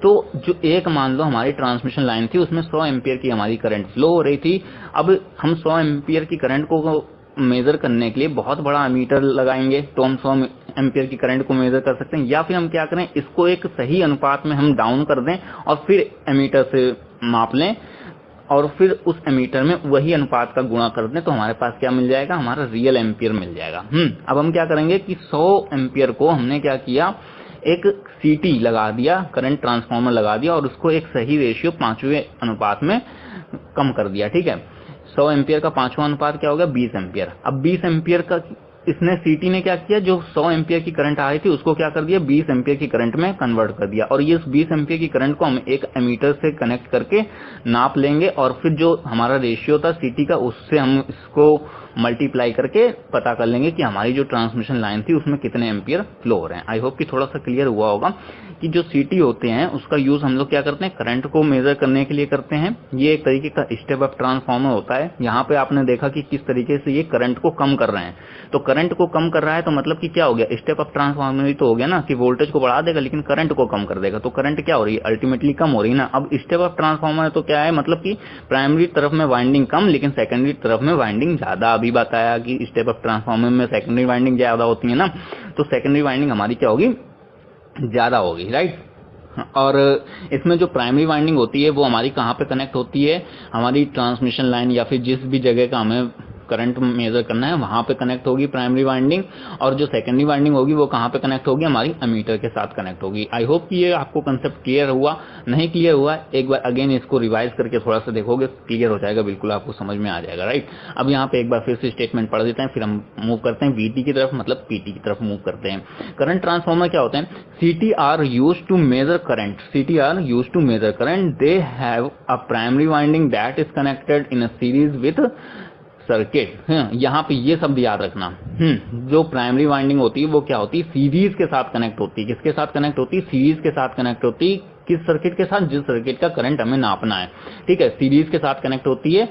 तो जो एक मान लो हमारी ट्रांसमिशन लाइन थी, उसमें 100 एम्पियर की हमारी करंट फ्लो हो रही थी। अब हम 100 एम्पियर की करंट को मेजर करने के लिए बहुत बड़ा एमीटर लगाएंगे, तो हम 100 एम्पियर की करंट को मेजर कर सकते हैं। या फिर हम क्या करें, इसको एक सही अनुपात में हम डाउन कर दें और फिर एमीटर से माप लें, और फिर उस एमीटर में वही अनुपात का गुणा कर दें, तो हमारे पास क्या मिल जाएगा, हमारा रियल एम्पियर मिल जाएगा। अब हम क्या करेंगे कि 100 एम्पियर को हमने क्या किया, एक CT लगा दिया, करंट ट्रांसफार्मर लगा दिया, और उसको एक सही रेशियो 5वें अनुपात में कम कर दिया, ठीक है। 100 एम्पियर का 5वां अनुपात क्या होगा, 20 एम्पियर। अब 20 एम्पियर का इसने CT ने क्या किया, जो 100 एम्पियर की करंट आ रही थी उसको क्या कर दिया, 20 एम्पियर की करंट में कन्वर्ट कर दिया। और ये 20 एम्पियर की करंट को हम एक एमीटर से कनेक्ट करके नाप लेंगे, और फिर जो हमारा रेशियो था CT का, उससे हम इसको मल्टीप्लाई करके पता कर लेंगे कि हमारी जो ट्रांसमिशन लाइन थी उसमें कितने एम्पियर फ्लो हो रहे हैं। आई होप कि थोड़ा सा क्लियर हुआ होगा कि जो CT होते हैं उसका यूज हम लोग क्या करते हैं, करंट को मेजर करने के लिए करते हैं। ये एक तरीके का स्टेप अप ट्रांसफार्मर होता है। यहाँ पे आपने देखा कि किस तरीके से ये करंट को कम कर रहे हैं। तो करंट को कम कर रहा है तो मतलब कि क्या हो गया, स्टेप अप ट्रांसफार्मर ही तो हो गया ना, कि वोल्टेज को बढ़ा देगा लेकिन करंट को कम कर देगा। तो करंट क्या हो रही है, अल्टीमेटली कम हो रही है ना। अब स्टेप अप ट्रांसफार्मर तो क्या है, मतलब कि प्राइमरी तरफ में वाइंडिंग कम, लेकिन सेकेंडरी तरफ में वाइंडिंग ज्यादा। अभी बताया कि स्टेप अप ट्रांसफार्मर में सेकेंडरी वाइंडिंग ज्यादा होती है ना, तो सेकेंडरी वाइंडिंग हमारी क्या होगी, ज्यादा होगी, राइट। और इसमें जो प्राइमरी वाइंडिंग होती है वो हमारी कहाँ पे कनेक्ट होती है, हमारी ट्रांसमिशन लाइन या फिर जिस भी जगह का हमें करंट मेजर करना है वहां पे कनेक्ट होगी प्राइमरी वाइंडिंग। और जो सेकेंडरी वाइंडिंग होगी वो कहाँ पे कनेक्ट होगी, हमारी एमीटर के साथ कनेक्ट होगी। आई होप कि ये आपको कंसेप्ट क्लियर हुआ। नहीं क्लियर हुआ, एक बार अगेन इसको रिवाइज करके थोड़ा सा देखोगे, क्लियर हो जाएगा, बिल्कुल आपको समझ में आ जाएगा, राइट। अब यहाँ पे एक बार फिर से स्टेटमेंट पढ़ देते हैं, फिर हम मूव करते हैं VT की तरफ, मतलब PT की तरफ मूव करते हैं। करंट ट्रांसफार्मर क्या होते हैं, CT are use to measure current, CT are use to measure current. They have a primary winding that is connected in a series with circuit. यहाँ पे ये शब्द याद रखना। जो प्राइमरी वाइंडिंग होती है वो क्या होती है, सीरीज के साथ कनेक्ट होती है। किसके साथ कनेक्ट होती है, सीरीज के साथ कनेक्ट होती है। किस सर्किट के साथ, जिस सर्किट का करंट हमें नापना है, ठीक है। सीरीज के साथ कनेक्ट होती है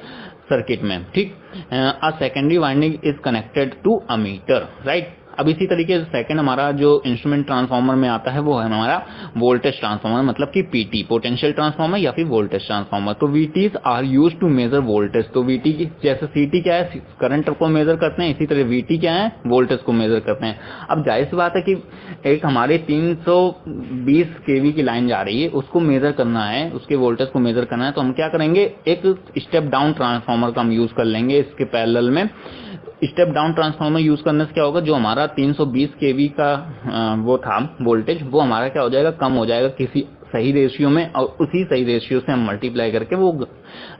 सर्किट में, ठीक। A secondary winding is connected to a meter, right. अब इसी तरीके से सेकंड हमारा जो इंस्ट्रूमेंट ट्रांसफार्मर में आता है वो है हमारा वोल्टेज ट्रांसफार्मर, मतलब कि PT, पोटेंशियल ट्रांसफार्मर या फिर वोल्टेज ट्रांसफार्मर। तो VTs are use to measure voltage. तो VT की जैसे CT क्या है, करंट को मेजर करते हैं, इसी तरह VT क्या है, वोल्टेज को मेजर करते हैं। अब जाहिर सी बात है कि एक हमारे 320 kV की लाइन जा रही है, उसको मेजर करना है, उसके वोल्टेज को मेजर करना है, तो हम क्या करेंगे, एक स्टेप डाउन ट्रांसफार्मर का हम यूज कर लेंगे इसके पैरेलल में। स्टेप डाउन ट्रांसफार्मर यूज करने से क्या होगा, जो हमारा 320 केवी का वो था वोल्टेज, वो हमारा क्या हो जाएगा, कम हो जाएगा किसी सही रेशियो में, और उसी सही रेशियो से हम मल्टीप्लाई करके वो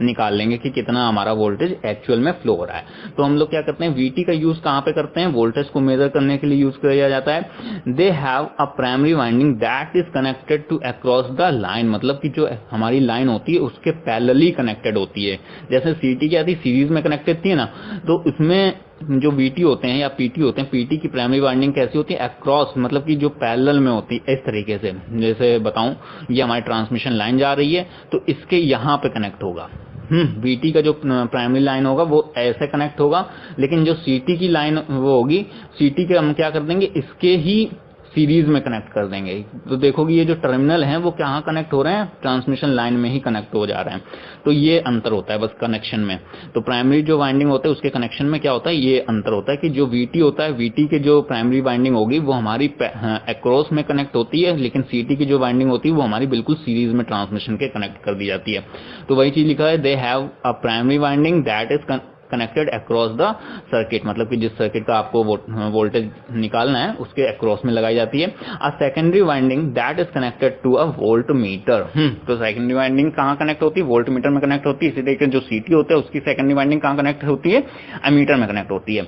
निकाल लेंगे कि कितना हमारा वोल्टेज एक्चुअल में फ्लो हो रहा है। तो हम लोग क्या करते हैं, वीटी का यूज कहाँ पे करते हैं, वोल्टेज को मेजर करने के लिए यूज किया जाता है। They have a primary winding that is connected to across the line, मतलब कि जो हमारी लाइन होती है उसके पैरेलली कनेक्टेड होती है। जैसे सीटी क्या थी, सीरीज में कनेक्टेड थी ना, तो उसमें जो वीटी होते हैं या पीटी होते हैं, पीटी की प्राइमरी वाइंडिंग कैसी होती है, अक्रॉस, मतलब कि जो पैरेलल में होती है, इस तरीके से। जैसे बताऊं, ये हमारी ट्रांसमिशन लाइन जा रही है तो इसके यहां पे कनेक्ट होगा, बीटी का जो प्राइमरी लाइन होगा वो ऐसे कनेक्ट होगा, लेकिन जो सीटी की लाइन वो होगी, सीटी के हम क्या कर देंगे, इसके ही सीरीज में कनेक्ट कर देंगे। तो देखोगे ये जो टर्मिनल हैं वो कहाँ कनेक्ट हो रहे हैं, ट्रांसमिशन लाइन में ही कनेक्ट हो जा रहे हैं। तो ये अंतर होता है बस कनेक्शन में। तो प्राइमरी जो वाइंडिंग होता है उसके कनेक्शन में क्या होता है, ये अंतर होता है कि जो वीटी होता है, वीटी के जो प्राइमरी वाइंडिंग होगी वो हमारी अक्रॉस में कनेक्ट होती है, लेकिन सीटी की जो वाइंडिंग होती है वो हमारी बिल्कुल सीरीज में ट्रांसमिशन के कनेक्ट कर दी जाती है। तो वही चीज लिखा है, they have a primary winding that is connected across the circuit, मतलब कि जिस सर्किट का आपको वोल्टेज निकालना है उसके अक्रॉस में लगाई जाती है। A secondary winding that is connected to a volt meter. तो सेकेंडरी वाइंडिंग कहाँ कनेक्ट होती है, वोल्ट मीटर में कनेक्ट होती है। इसी तरीके जो सीटी होता है उसकी सेकेंडरी वाइंडिंग कहाँ कनेक्ट होती है, अमीटर में कनेक्ट होती है।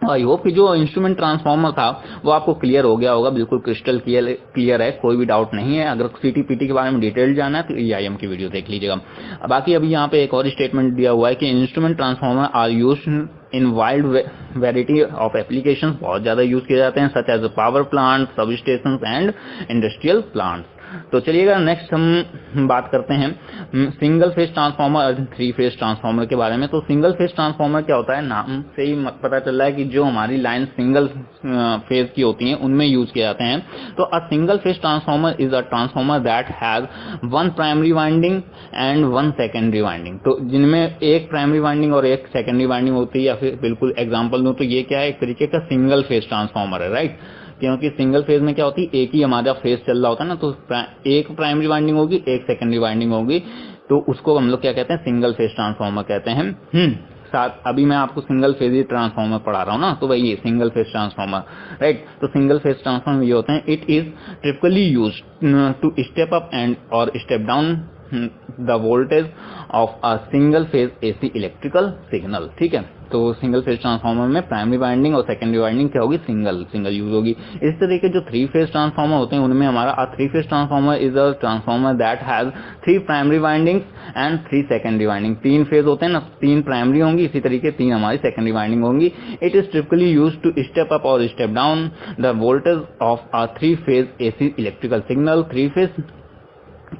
आई होप कि जो इंस्ट्रूमेंट ट्रांसफार्मर था वो आपको क्लियर हो गया होगा, बिल्कुल क्रिस्टल क्लियर है, कोई भी डाउट नहीं है। अगर सीटी पीटी के बारे में डिटेल जानना है तो EIM की वीडियो देख लीजिएगा। बाकी अभी यहाँ पे एक और स्टेटमेंट दिया हुआ है कि instrument transformer are used in wide variety of applications, बहुत ज्यादा यूज किए जाते हैं, such as power plant, substation and industrial plants. तो चलिएगा नेक्स्ट हम बात करते हैं सिंगल फेज ट्रांसफार्मर और 3 फेज ट्रांसफार्मर के बारे में। तो सिंगल फेज ट्रांसफार्मर क्या होता है, नाम से ही पता चल रहा है कि जो हमारी लाइन सिंगल फेज की होती हैं उनमें यूज किए जाते हैं। तो अ single phase transformer is a transformer that has 1 primary winding and 1 secondary winding. तो जिनमें एक प्राइमरी वाइंडिंग और एक सेकेंडरी वाइंडिंग होती है, या फिर बिल्कुल एग्जाम्पल दूं तो ये क्या है, एक तरीके का सिंगल फेज ट्रांसफार्मर है, राइट। क्योंकि सिंगल फेज में क्या होती है, एक ही हमारा फेज चल रहा होता है ना, तो एक प्राइमरी वाइंडिंग होगी, एक सेकेंडरी वाइंडिंग होगी, तो उसको हम लोग क्या कहते हैं, सिंगल फेज ट्रांसफार्मर कहते हैं। साथ अभी मैं आपको सिंगल फेज ही ट्रांसफार्मर पढ़ा रहा हूँ ना, तो वही है सिंगल फेज ट्रांसफार्मर, राइट। तो सिंगल फेज ट्रांसफार्मर ये होते हैं, it is typically use to step up and और step down the voltage of a single phase AC electrical signal, ठीक है। तो सिंगल फेज ट्रांसफार्मर में प्राइमरी वाइंडिंग और सेकेंडरी वाइंडिंग क्या होगी, सिंगल यूज होगी। इस तरीके जो 3 फेज ट्रांसफार्मर होते हैं उनमें हमारा 3 phase transformer is a transformer that has 3 primary windings and 3 secondary winding. 3 phase होते हैं ना, 3 प्राइमरी होंगी, इसी तरीके 3 हमारी सेकेंडरी वाइंडिंग होंगी। It is typically use to step up और step down the voltage of a 3 phase AC electrical signal. 3 phase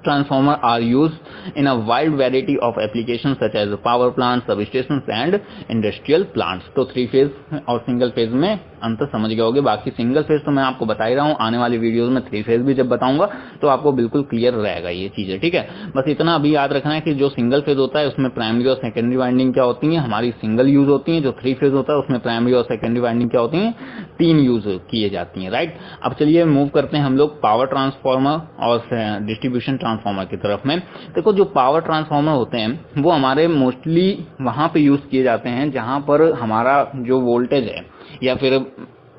transformer are used in a wide variety of applications such as power plants, substations and industrial plants। तो 3 phase और single phase में अंतर समझ गए होगे। बाकी single phase तो मैं आपको बता ही रहा हूँ, आने वाली वीडियोस में 3 फेज भी जब बताऊंगा तो आपको बिल्कुल क्लियर रहेगा ये चीजें, ठीक है। बस इतना अभी याद रखना है कि जो सिंगल फेज होता है उसमें प्राइमरी और सेकेंडरी वाइंडिंग क्या होती है, हमारी सिंगल यूज होती है। जो 3 फेज होता है उसमें प्राइमरी और सेकेंडरी वाइंडिंग क्या होती है, 3 यूज किए जाती है, राइट। अब चलिए मूव करते हैं हम लोग पावर ट्रांसफार्मर और डिस्ट्रीब्यूशन ट्रांसफार्मर की तरफ में। देखो जो पावर ट्रांसफार्मर होते हैं वो हमारे मोस्टली वहां पे यूज किए जाते हैं जहां पर हमारा जो वोल्टेज है, या फिर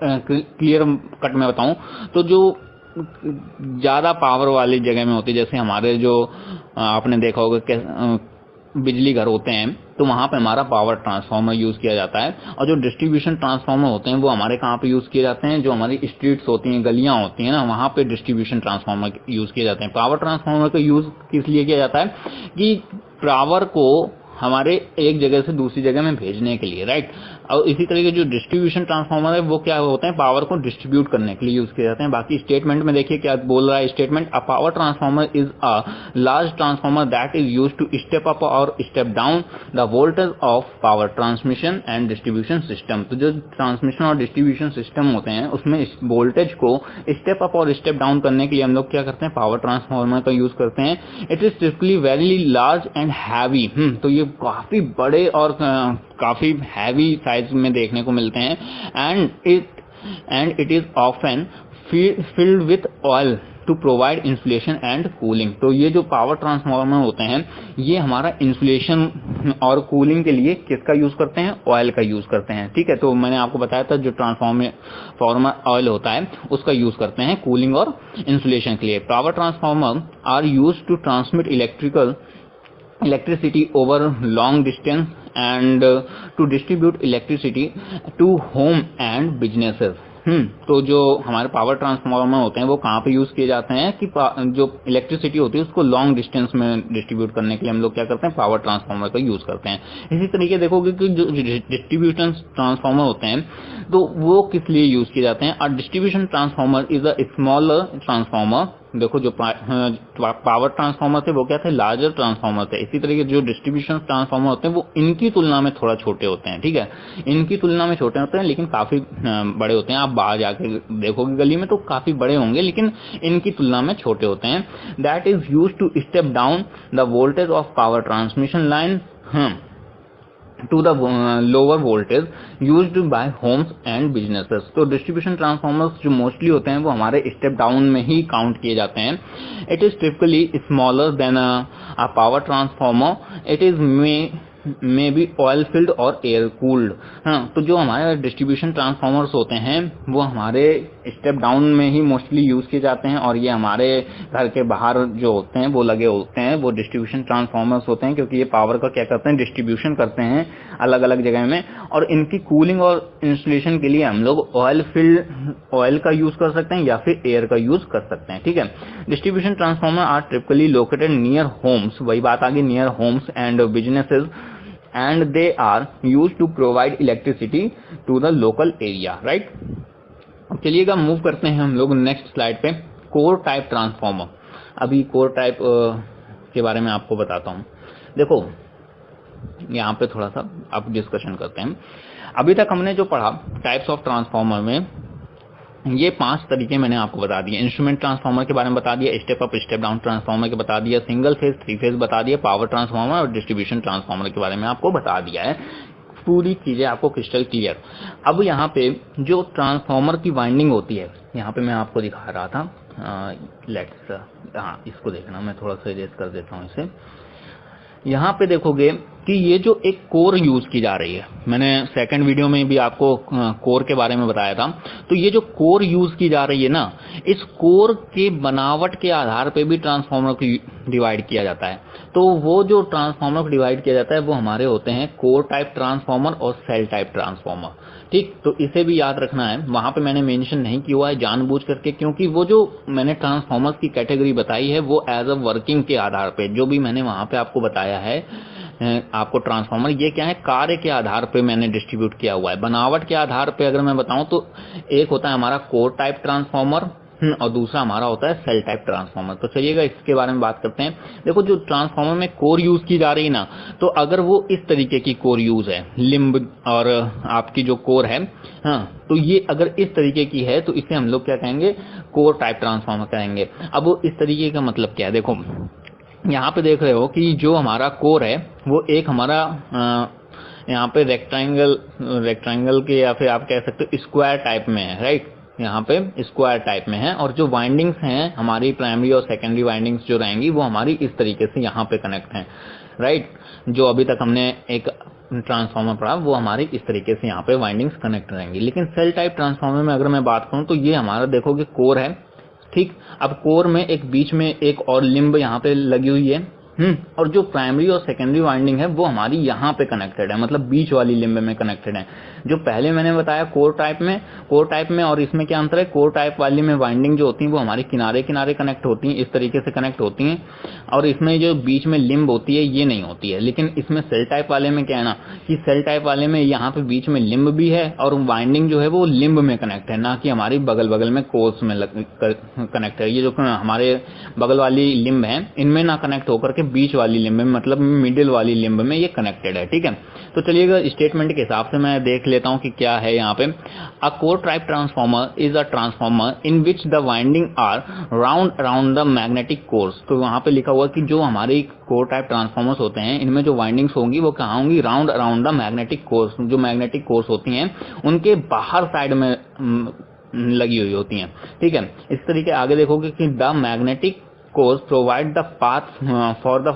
क्लियर कट में बताऊं तो जो ज्यादा पावर वाली जगह में होती है, जैसे हमारे जो आपने देखा होगा बिजली घर होते हैं, तो वहां पे हमारा पावर ट्रांसफार्मर यूज किया जाता है। और जो डिस्ट्रीब्यूशन ट्रांसफार्मर होते हैं वो हमारे कहाँ पे यूज किए जाते हैं, जो हमारी स्ट्रीट्स होती हैं, गलियां होती हैं ना, वहां पे डिस्ट्रीब्यूशन ट्रांसफार्मर यूज किए जाते हैं। पावर ट्रांसफार्मर का यूज किस लिए किया जाता है कि पावर को हमारे एक जगह से दूसरी जगह में भेजने के लिए, राइट। और इसी तरीके जो डिस्ट्रीब्यूशन ट्रांसफार्मर है वो क्या होते हैं, पावर को डिस्ट्रीब्यूट करने के लिए यूज किए जाते हैं। बाकी स्टेटमेंट में देखिए क्या बोल रहा है statement, a power transformer is a large transformer that is used to step up और step down the voltage of power transmission and distribution system. तो जो ट्रांसमिशन और डिस्ट्रीब्यूशन सिस्टम होते हैं उसमें वोल्टेज को स्टेप अप और स्टेप डाउन करने के लिए हम लोग क्या करते हैं, पावर ट्रांसफार्मर का यूज करते हैं। It is typically very large and heavy. तो ये काफी बड़े और काफी हैवी साइज में देखने को मिलते हैं। And it is often filled with oil. To provide insulation and cooling. तो ये जो पावर ट्रांसफार्मर होते हैं ये हमारा इंसुलेशन और कूलिंग के लिए किसका यूज करते हैं, ऑयल का यूज करते हैं। ठीक है, तो मैंने आपको बताया था जो ट्रांसफार्मर ऑयल होता है उसका यूज करते हैं कूलिंग और इंसुलेशन के लिए। Power transformer are use to transmit electricity over long distance and to distribute electricity to home and businesses। तो जो हमारे पावर ट्रांसफार्मर होते हैं वो कहाँ पे यूज किए जाते हैं कि जो इलेक्ट्रिसिटी होती है उसको लॉन्ग डिस्टेंस में डिस्ट्रीब्यूट करने के लिए हम लोग क्या करते हैं, पावर ट्रांसफार्मर का यूज करते हैं। इसी तरीके देखोगे कि जो डिस्ट्रीब्यूशन ट्रांसफार्मर होते हैं तो वो किस लिए यूज किए जाते हैं। और distribution transformer is a smaller transformer. देखो जो पावर ट्रांसफार्मर थे वो क्या थे, लार्जर ट्रांसफार्मर थे। इसी तरीके जो डिस्ट्रीब्यूशन ट्रांसफार्मर होते हैं वो इनकी तुलना में थोड़ा छोटे होते हैं। ठीक है, इनकी तुलना में छोटे होते हैं लेकिन काफी बड़े होते हैं। आप बाहर जाके देखोगे गली में तो काफी बड़े होंगे लेकिन इनकी तुलना में छोटे होते हैं। That is use to step down the voltage of power transmission line to the lower voltage used by homes and businesses। तो डिस्ट्रीब्यूशन ट्रांसफार्मर्स जो मोस्टली होते हैं वो हमारे स्टेप डाउन में ही काउंट किए जाते हैं। It is typically smaller than a power transformer. It is may be oil field और एयर कूल्ड। हाँ, तो जो हमारे डिस्ट्रीब्यूशन ट्रांसफार्मर्स होते हैं वो हमारे स्टेप डाउन में ही मोस्टली यूज किए जाते हैं और ये हमारे घर के बाहर जो होते हैं वो लगे होते हैं, वो डिस्ट्रीब्यूशन ट्रांसफार्मर्स होते हैं क्योंकि ये पावर का क्या करते हैं, डिस्ट्रीब्यूशन करते हैं अलग अलग जगह में। और इनकी कूलिंग और इंसुलेशन के लिए हम लोग ऑयल का यूज कर सकते हैं या फिर एयर का यूज कर सकते हैं। ठीक है, distribution transformer are typically located near homes, वही बात आ गई, near homes and businesses and they are used to provide electricity to the local area, right। अब चलिएगा मूव करते हैं हम लोग नेक्स्ट स्लाइड पे, कोर टाइप ट्रांसफार्मर। अभी कोर टाइप के बारे में आपको बताता हूँ। देखो यहाँ पे थोड़ा सा अब डिस्कशन करते हैं। अभी तक हमने जो पढ़ा टाइप्स ऑफ ट्रांसफार्मर में ये 5 तरीके मैंने आपको बता दिए। इंस्ट्रूमेंट ट्रांसफार्मर के बारे में बता दिया, step up step down transformer के बता दिया, सिंगल फेज 3 फेज बता दिया, पावर ट्रांसफार्मर और डिस्ट्रीब्यूशन ट्रांसफार्मर के बारे में आपको बता दिया है। पूरी चीजें आपको क्रिस्टल क्लियर। अब यहाँ पे जो ट्रांसफार्मर की वाइंडिंग होती है, यहाँ पे मैं आपको दिखा रहा था, इसको देखना, मैं थोड़ा सा इरेज कर देता हूँ इसे। यहाँ पे देखोगे कि ये जो एक कोर यूज की जा रही है, मैंने सेकंड वीडियो में भी आपको कोर के बारे में बताया था। तो ये जो कोर यूज की जा रही है ना, इस कोर के बनावट के आधार पे भी ट्रांसफार्मर को डिवाइड किया जाता है। तो वो जो ट्रांसफार्मर को डिवाइड किया जाता है वो हमारे होते हैं कोर टाइप ट्रांसफार्मर और सेल टाइप ट्रांसफार्मर। ठीक, तो इसे भी याद रखना है। वहां पे मैंने मेंशन नहीं किया हुआ है जानबूझ करके, क्योंकि वो जो मैंने ट्रांसफार्मर्स की कैटेगरी बताई है वो एज अ वर्किंग के आधार पे, जो भी मैंने वहां पे आपको बताया है आपको ट्रांसफार्मर, ये क्या है, कार्य के आधार पे मैंने डिस्ट्रीब्यूट किया हुआ है। बनावट के आधार पे अगर मैं बताऊं तो एक होता है हमारा कोर टाइप ट्रांसफार्मर और दूसरा हमारा होता है सेल टाइप ट्रांसफार्मर। तो चलिएगा इसके बारे में बात करते हैं। देखो जो ट्रांसफार्मर में कोर यूज की जा रही है ना, तो अगर वो इस तरीके की कोर यूज है, लिम्ब और आपकी जो कोर है, हाँ, तो ये अगर इस तरीके की है तो इसे हम लोग क्या कहेंगे, कोर टाइप ट्रांसफार्मर कहेंगे। अब इस तरीके का मतलब क्या है, देखो यहाँ पे देख रहे हो कि जो हमारा कोर है वो एक हमारा यहाँ पे रेक्टेंगल के या फिर आप कह सकते हो स्क्वायर टाइप में है, राइट। यहाँ पे स्क्वायर टाइप में है और जो वाइंडिंग्स हैं हमारी प्राइमरी और सेकेंडरी वाइंडिंग्स जो रहेंगी वो हमारी इस तरीके से यहाँ पे कनेक्ट हैं, राइट। जो अभी तक हमने एक ट्रांसफार्मर पढ़ा वो हमारी इस तरीके से यहाँ पे वाइंडिंग्स कनेक्ट रहेंगी। लेकिन सेल टाइप ट्रांसफार्मर में अगर मैं बात करूँ तो ये हमारा देखोगे कोर है, ठीक। अब कोर में एक बीच में एक और लिम्ब यहाँ पे लगी हुई है, और जो प्राइमरी और सेकेंडरी वाइंडिंग है वो हमारी यहाँ पे कनेक्टेड है, मतलब बीच वाली लिम्ब में कनेक्टेड है। जो पहले मैंने बताया कोर टाइप में और इसमें क्या अंतर है, कोर टाइप वाली में वाइंडिंग जो होती है वो हमारी किनारे किनारे कनेक्ट होती हैं, इस तरीके से कनेक्ट होती हैं, और इसमें जो बीच में लिम्ब होती है ये नहीं होती है। लेकिन इसमें सेल टाइप वाले में क्या है ना, कि सेल टाइप वाले में यहाँ पे बीच में लिम्ब भी है और वाइंडिंग जो है वो लिम्ब में कनेक्ट है, ना कि हमारी बगल में कोर्स में कनेक्ट है। ये जो हमारे बगल वाली लिम्ब है इनमें ना कनेक्ट होकर के बीच वाली लिम्ब में, मतलब मिडिल वाली लिम्ब में ये कनेक्टेड है, ठीक है। तो चलिएगा स्टेटमेंट के हिसाब से मैं देख लेता हूं कि क्या है यहाँ पे। A core type transformer is a transformer in which the winding are round around the magnetic cores. तो वहां पे लिखा हुआ कि जो हमारे कोर टाइप ट्रांसफार्मर्स होते हैं इनमें जो वाइंडिंग्स होंगी वो कहाँ होंगी, round around the magnetic course. जो मैग्नेटिक कोर्स होती हैं उनके बाहर साइड में लगी हुई होती हैं, ठीक है। इस तरीके आगे देखोगे कि the magnetic cores provide the path for the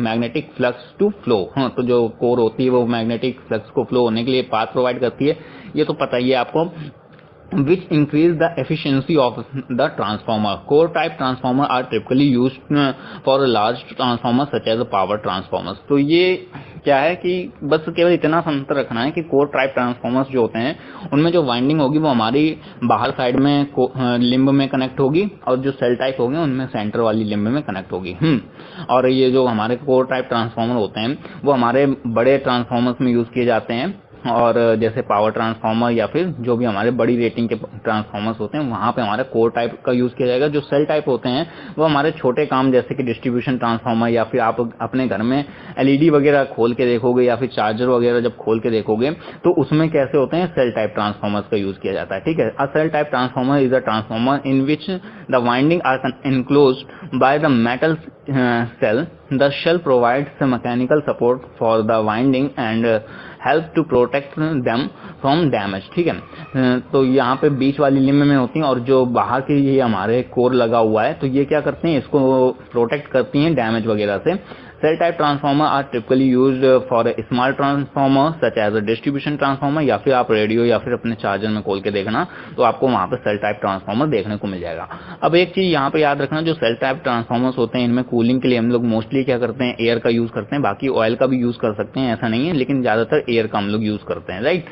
magnetic flux to flow. हाँ, तो जो कोर होती है वो मैग्नेटिक फ्लक्स को फ्लो होने के लिए पाथ प्रोवाइड करती है, ये तो पता ही है आपको। which increase the efficiency of the transformer. Core type transformer are typically used for large transformers such as power transformers. तो ये क्या है कि बस केवल इतना अंतर रखना है कि कोर टाइप ट्रांसफॉर्मर्स जो होते हैं उनमें जो वाइंडिंग होगी वो हमारी बाहर साइड में लिम्ब में कनेक्ट होगी, और जो सेल टाइप होंगे उनमें सेंटर वाली लिम्ब में कनेक्ट होगी। और ये जो हमारे कोर टाइप ट्रांसफॉर्मर होते हैं वो हमारे बड़े ट्रांसफॉर्मर्स में यूज किए जाते हैं, और जैसे पावर ट्रांसफार्मर या फिर जो भी हमारे बड़ी रेटिंग के ट्रांसफार्मर्स होते हैं वहां पे हमारे कोर टाइप का यूज किया जाएगा। जो सेल टाइप होते हैं वो हमारे छोटे काम जैसे कि डिस्ट्रीब्यूशन ट्रांसफार्मर, या फिर आप अपने घर में एलईडी वगैरह खोल के देखोगे या फिर चार्जर वगैरह जब खोल के देखोगे तो उसमें कैसे होते हैं, सेल टाइप ट्रांसफार्मर्स का यूज किया जाता है, ठीक है। A shell type transformer is a transformer in which the winding are enclosed by the metal cell. The shell provides mechanical support for the winding and help to protect them from damage, ठीक है। तो यहाँ पे बीच वाली limb में होती हैं, और जो बाहर के ये हमारे कोर लगा हुआ है तो ये क्या करते हैं, इसको प्रोटेक्ट करती हैं डैमेज वगैरह से। Shell type transformer are typically used for small transformer such as a distribution transformer, या फिर आप रेडियो या फिर अपने चार्जर में खोल के देखना तो आपको वहां पे सेल टाइप ट्रांसफार्मर देखने को मिल जाएगा। अब एक चीज यहाँ पे याद रखना, जो सेल टाइप ट्रांसफार्मर्स होते हैं इनमें कूलिंग के लिए हम लोग मोस्टली क्या करते हैं, एयर का यूज करते हैं। बाकी ऑयल का भी यूज कर सकते हैं, ऐसा नहीं है, लेकिन ज्यादातर एयर का हम लोग यूज करते हैं, राइट।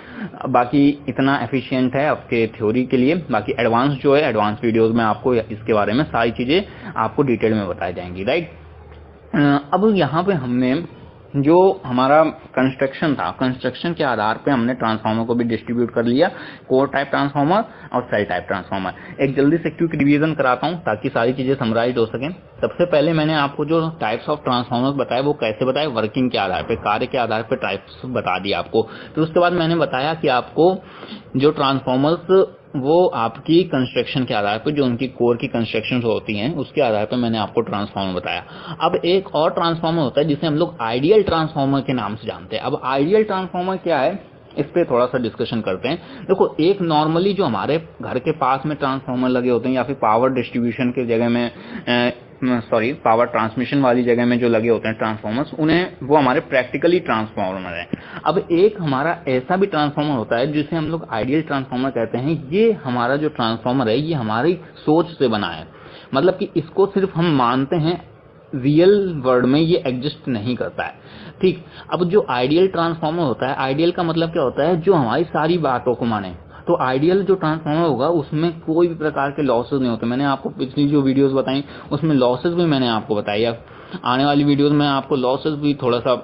बाकी इतना एफिशिएंट है आपके थ्योरी के लिए। बाकी एडवांस जो है, एडवांस वीडियोज में आपको इसके बारे में सारी चीजें आपको डिटेल में बताई जाएंगी, राइट। अब यहाँ पे हमने जो हमारा कंस्ट्रक्शन था, कंस्ट्रक्शन के आधार पे हमने ट्रांसफार्मर को भी डिस्ट्रीब्यूट कर लिया, कोर टाइप ट्रांसफार्मर और सेल टाइप ट्रांसफार्मर। एक जल्दी से क्विक रिवीजन कराता हूँ ताकि सारी चीजें समराइज हो सकें। सबसे पहले मैंने आपको जो टाइप्स ऑफ ट्रांसफार्मर बताए वो कैसे बताए, वर्किंग के आधार पे, कार्य के आधार पे टाइप्स बता दिया आपको। फिर उसके बाद मैंने बताया कि आपको जो ट्रांसफार्मर्स वो आपकी कंस्ट्रक्शन के आधार पर, जो उनकी कोर की कंस्ट्रक्शन होती हैं उसके आधार पर मैंने आपको ट्रांसफार्मर बताया। अब एक और ट्रांसफार्मर होता है जिसे हम लोग आइडियल ट्रांसफार्मर के नाम से जानते हैं। अब आइडियल ट्रांसफार्मर क्या है, इस पे थोड़ा सा डिस्कशन करते हैं। देखो, एक नॉर्मली जो हमारे घर के पास में ट्रांसफार्मर लगे होते हैं या फिर पावर डिस्ट्रीब्यूशन की जगह में पावर ट्रांसमिशन वाली जगह में जो लगे होते हैं ट्रांसफार्मर्स, उन्हें वो हमारे प्रैक्टिकली ट्रांसफार्मर है। अब एक हमारा ऐसा भी ट्रांसफार्मर होता है जिसे हम लोग आइडियल ट्रांसफार्मर कहते हैं। ये हमारा जो ट्रांसफार्मर है ये हमारी सोच से बना है, मतलब कि इसको सिर्फ हम मानते हैं, रियल वर्ल्ड में ये एग्जिस्ट नहीं करता है, ठीक। अब जो आइडियल ट्रांसफार्मर होता है, आइडियल का मतलब क्या होता है, जो हमारी सारी बातों को माने। तो आइडियल जो ट्रांसफार्मर होगा उसमें कोई भी प्रकार के लॉसेस नहीं होते। मैंने आपको पिछली जो वीडियोस बताई उसमें लॉसेस भी मैंने आपको बताई। अब आने वाली वीडियोस में आपको लॉसेस भी थोड़ा सा,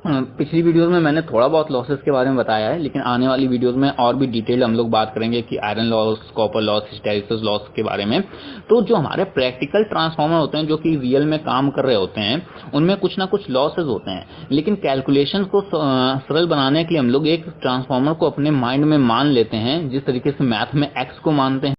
पिछली वीडियोस में मैंने थोड़ा बहुत लॉसेस के बारे में बताया है, लेकिन आने वाली वीडियोस में और भी डिटेल हम लोग बात करेंगे कि iron loss, copper loss, hysteresis loss के बारे में। तो जो हमारे प्रैक्टिकल ट्रांसफार्मर होते हैं जो कि रियल में काम कर रहे होते हैं उनमें कुछ ना कुछ लॉसेस होते हैं, लेकिन कैलकुलेशन को सरल बनाने के लिए हम लोग एक ट्रांसफार्मर को अपने माइंड में मान लेते हैं। जिस तरीके से मैथ में एक्स को मानते हैं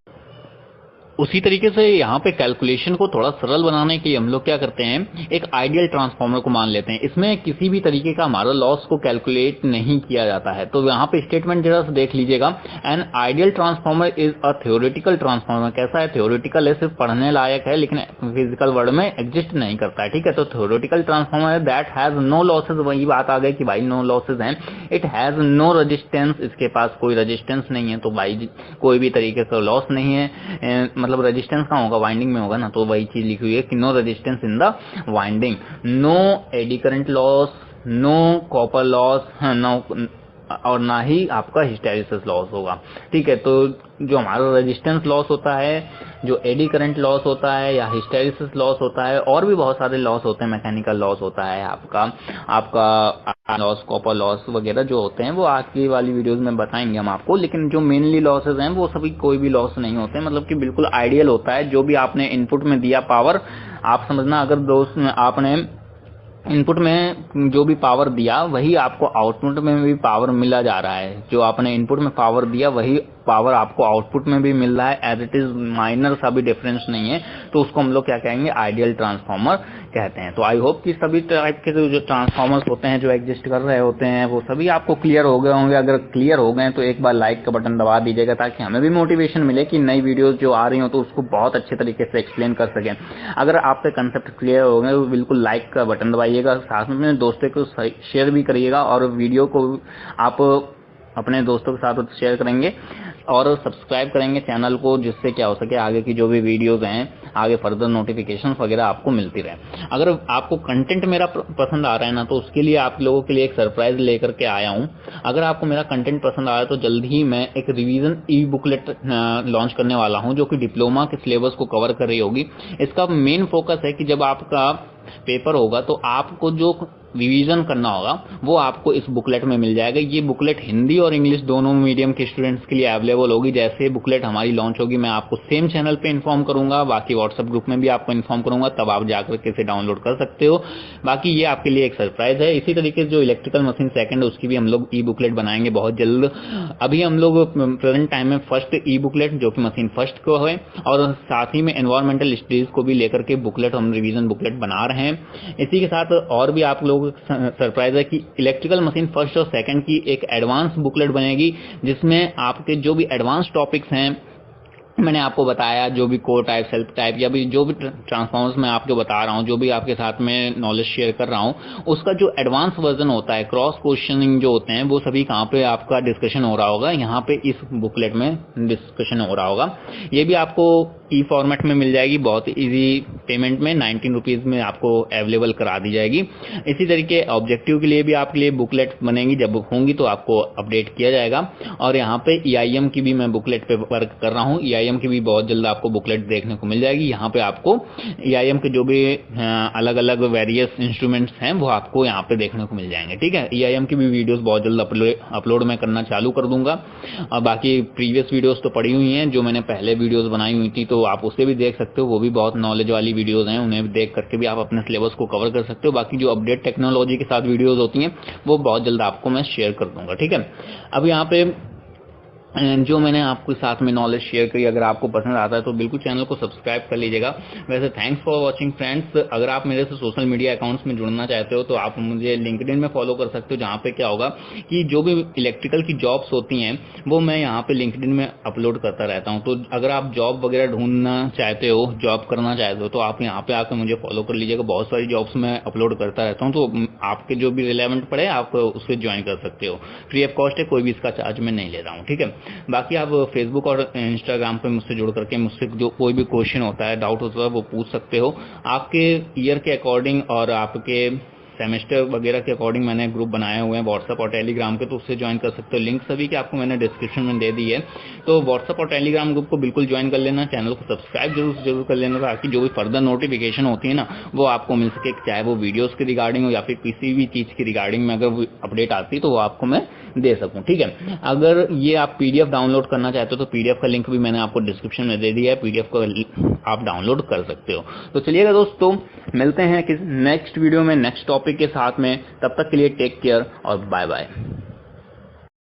उसी तरीके से यहाँ पे कैलकुलेशन को थोड़ा सरल बनाने के लिए हम लोग क्या करते हैं, एक आइडियल ट्रांसफार्मर को मान लेते हैं। इसमें किसी भी तरीके का हमारा लॉस को कैलकुलेट नहीं किया जाता है। तो यहाँ पे स्टेटमेंट जरा से देख लीजिएगा, an ideal transformer is a theoretical transformer. कैसा है, थ्योरेटिकल है, सिर्फ पढ़ने लायक है लेकिन फिजिकल वर्ल्ड में एग्जिस्ट नहीं करता है, ठीक है। तो थ्योरेटिकल ट्रांसफार्मर है दैट हैज नो लॉसेज। वही बात आ गई कि भाई नो लॉसेज हैं। इट हैज नो रेजिस्टेंस, इसके पास कोई रेजिस्टेंस नहीं है, तो भाई कोई भी तरीके का लॉस नहीं है। मतलब रेजिस्टेंस कहाँ होगा, वाइंडिंग में होगा ना, तो वही चीज लिखी हुई है कि no resistance in the winding, no eddy current loss, no copper loss, no, और ना ही आपका हिस्टेरिसिस लॉस होगा, ठीक है। तो जो हमारा रेजिस्टेंस लॉस होता है, जो एडी करंट लॉस होता है या हिस्टेरिसिस लॉस होता है, और भी बहुत सारे लॉस होते हैं, मैकेनिकल लॉस होता है आपका लॉस, कॉपर लॉस वगैरह जो होते हैं वो आज की वाली वीडियोस में बताएंगे हम आपको। लेकिन जो मेनली लॉसेज हैं वो सभी कोई भी लॉस नहीं होते, मतलब कि बिल्कुल आइडियल होता है। जो भी आपने इनपुट में दिया पावर, आप समझना, अगर दोस्त आपने इनपुट में जो भी पावर दिया वही आपको आउटपुट में भी पावर मिला जा रहा है। जो आपने इनपुट में पावर दिया वही पावर आपको आउटपुट में भी मिल रहा है। एज इट इज माइनर सा भी डिफरेंस नहीं है, तो उसको हम लोग क्या कहेंगे, आइडियल ट्रांसफार्मर कहते हैं। तो आई होप कि सभी टाइप के जो ट्रांसफार्मर्स होते हैं जो एग्जिस्ट कर रहे होते हैं वो सभी आपको क्लियर हो गए होंगे। अगर क्लियर हो गए तो एक बार लाइक का बटन दबा दीजिएगा ताकि हमें भी मोटिवेशन मिले कि नई वीडियोस जो आ रही हो तो उसको बहुत अच्छे तरीके से एक्सप्लेन कर सकें। अगर आपके कंसेप्ट क्लियर हो गए तो बिल्कुल लाइक का बटन दबाइएगा, साथ में दोस्तों को शेयर भी करिएगा और वीडियो को आप अपने दोस्तों के साथ शेयर करेंगे और सब्सक्राइब करेंगे चैनल को, जिससे क्या हो सके आगे की जो भी वीडियोस हैं आगे फर्दर नोटिफिकेशंस वगैरह आपको मिलती रहे। अगर आपको कंटेंट मेरा पसंद आ रहा है ना, तो उसके लिए आप लोगों के लिए एक सरप्राइज लेकर के आया हूं। अगर आपको मेरा कंटेंट पसंद आया तो जल्द ही मैं एक रिवीजन ई बुकलेट लॉन्च करने वाला हूं जो कि डिप्लोमा के सिलेबस को कवर कर रही होगी। इसका मेन फोकस है कि जब आपका पेपर होगा तो आपको जो रिवीजन करना होगा वो आपको इस बुकलेट में मिल जाएगा। ये बुकलेट हिंदी और इंग्लिश दोनों मीडियम के स्टूडेंट्स के लिए अवेलेबल होगी। जैसे बुकलेट हमारी लॉन्च होगी मैं आपको सेम चैनल पे इन्फॉर्म करूंगा, बाकी व्हाट्सएप ग्रुप में भी आपको इन्फॉर्म करूंगा, तब आप जाकर के इसे डाउनलोड कर सकते हो। बाकी ये आपके लिए एक सरप्राइज है। इसी तरीके से जो इलेक्ट्रिकल मशीन सेकंड उसकी भी हम लोग ई बुकलेट बनाएंगे बहुत जल्द। अभी हम लोग प्रेजेंट टाइम में फर्स्ट ई बुकलेट जो कि मशीन फर्स्ट को है और साथ ही में एनवायरमेंटल स्टडीज को भी लेकर के बुकलेट हम रिवीजन बुकलेट बना रहे हैं। इसी के साथ और भी आप लोग सरप्राइज है कि इलेक्ट्रिकल मशीन फर्स्ट और सेकंड की एक एडवांस बुकलेट बनेगी जिसमें आपके जो भी एडवांस टॉपिक्स हैं मैंने आपको बताया, जो भी कोर टाइप, सेल्फ टाइप या भी जो भी ट्रांसफॉर्मर्स मैं आपको बता रहा हूँ, जो भी आपके साथ में नॉलेज शेयर कर रहा हूँ, उसका जो एडवांस वर्जन होता है, क्रॉस क्वेश्चनिंग जो होते हैं, वो सभी कहाँ पे आपका डिस्कशन हो रहा होगा, यहाँ पे इस बुकलेट में डिस्कशन हो रहा होगा। ये भी आपको ई फॉर्मेट में मिल जाएगी, बहुत इजी पेमेंट में 19 रुपीज में आपको अवेलेबल करा दी जाएगी। इसी तरीके ऑब्जेक्टिव के लिए भी आपके लिए बुकलेट बनेगी, जब होंगी तो आपको अपडेट किया जाएगा। और यहाँ पे EIM की भी मैं बुकलेट पे वर्क कर रहा हूँ, EIM की भी बहुत जल्द आपको बुकलेट देखने को मिल जाएगी। यहाँ पे आपको EIM के जो भी अलग अलग वेरियस इंस्ट्रूमेंट्स हैं वो आपको यहाँ पे देखने को मिल जाएंगे। ठीक है, EIM की भी वीडियोस बहुत जल्द अपलोड मैं करना चालू कर दूंगा। और बाकी प्रीवियस वीडियोस तो पड़ी हुई हैं, जो मैंने पहले वीडियोस बनाई हुई थी, तो आप उसे भी देख सकते हो। वो भी बहुत नॉलेज वाली वीडियोस हैं, उन्हें भी देख करके भी आप अपने सिलेबस को कवर कर सकते हो। बाकी जो अपडेट टेक्नोलॉजी के साथ वीडियोस होती हैं वो बहुत जल्द आपको मैं शेयर कर दूंगा। ठीक है, अब यहाँ पे जो मैंने आपके साथ में नॉलेज शेयर करी, अगर आपको पसंद आता है तो बिल्कुल चैनल को सब्सक्राइब कर लीजिएगा। वैसे थैंक्स फॉर वाचिंग फ्रेंड्स। अगर आप मेरे से सोशल मीडिया अकाउंट्स में जुड़ना चाहते हो तो आप मुझे लिंक्डइन में फॉलो कर सकते हो, जहाँ पे क्या होगा कि जो भी इलेक्ट्रिकल की जॉब्स होती हैं वो मैं यहाँ पे लिंक्डइन में अपलोड करता रहता हूँ। तो अगर आप जॉब वगैरह ढूंढना चाहते हो, जॉब करना चाहते हो, तो आप यहाँ पे आकर मुझे फॉलो कर लीजिएगा। बहुत सारी जॉब्स मैं अपलोड करता रहता हूँ, तो आपके जो भी रिलेवेंट पड़े आप उससे ज्वाइन कर सकते हो। फ्री ऑफ कॉस्ट है, कोई भी इसका चार्ज मैं नहीं ले रहा हूँ। ठीक है, बाकी आप फेसबुक और इंस्टाग्राम पे मुझसे जुड़ करके मुझसे जो कोई भी क्वेश्चन होता है, डाउट होता है, वो पूछ सकते हो। आपके ईयर के अकॉर्डिंग और आपके सेमेस्टर वगैरह के अकॉर्डिंग मैंने ग्रुप बनाए हुए हैं व्हाट्सएप और टेलीग्राम के, तो उससे ज्वाइन कर सकते हो। लिंक सभी के आपको मैंने डिस्क्रिप्शन में दे दी है। तो व्हाट्सएप और टेलीग्राम ग्रुप को बिल्कुल ज्वाइन कर लेना, चैनल को सब्सक्राइब जरूर कर लेना, ताकि जो भी फर्दर नोटिफिकेशन होती है ना वो आपको मिल सके, चाहे वो वीडियोस के रिगार्डिंग हो या फिर किसी भी चीज की रिगार्डिंग में अगर अपडेट आती है तो वो आपको मैं दे सकूं। ठीक है, अगर ये आप PDF डाउनलोड करना चाहते हो तो PDF का लिंक भी मैंने आपको डिस्क्रिप्शन में दे दिया है, PDF को आप डाउनलोड कर सकते हो। तो चलिएगा दोस्तों, मिलते हैं नेक्स्ट वीडियो में नेक्स्ट टॉपिक के साथ में। तब तक के लिए टेक केयर और बाय बाय।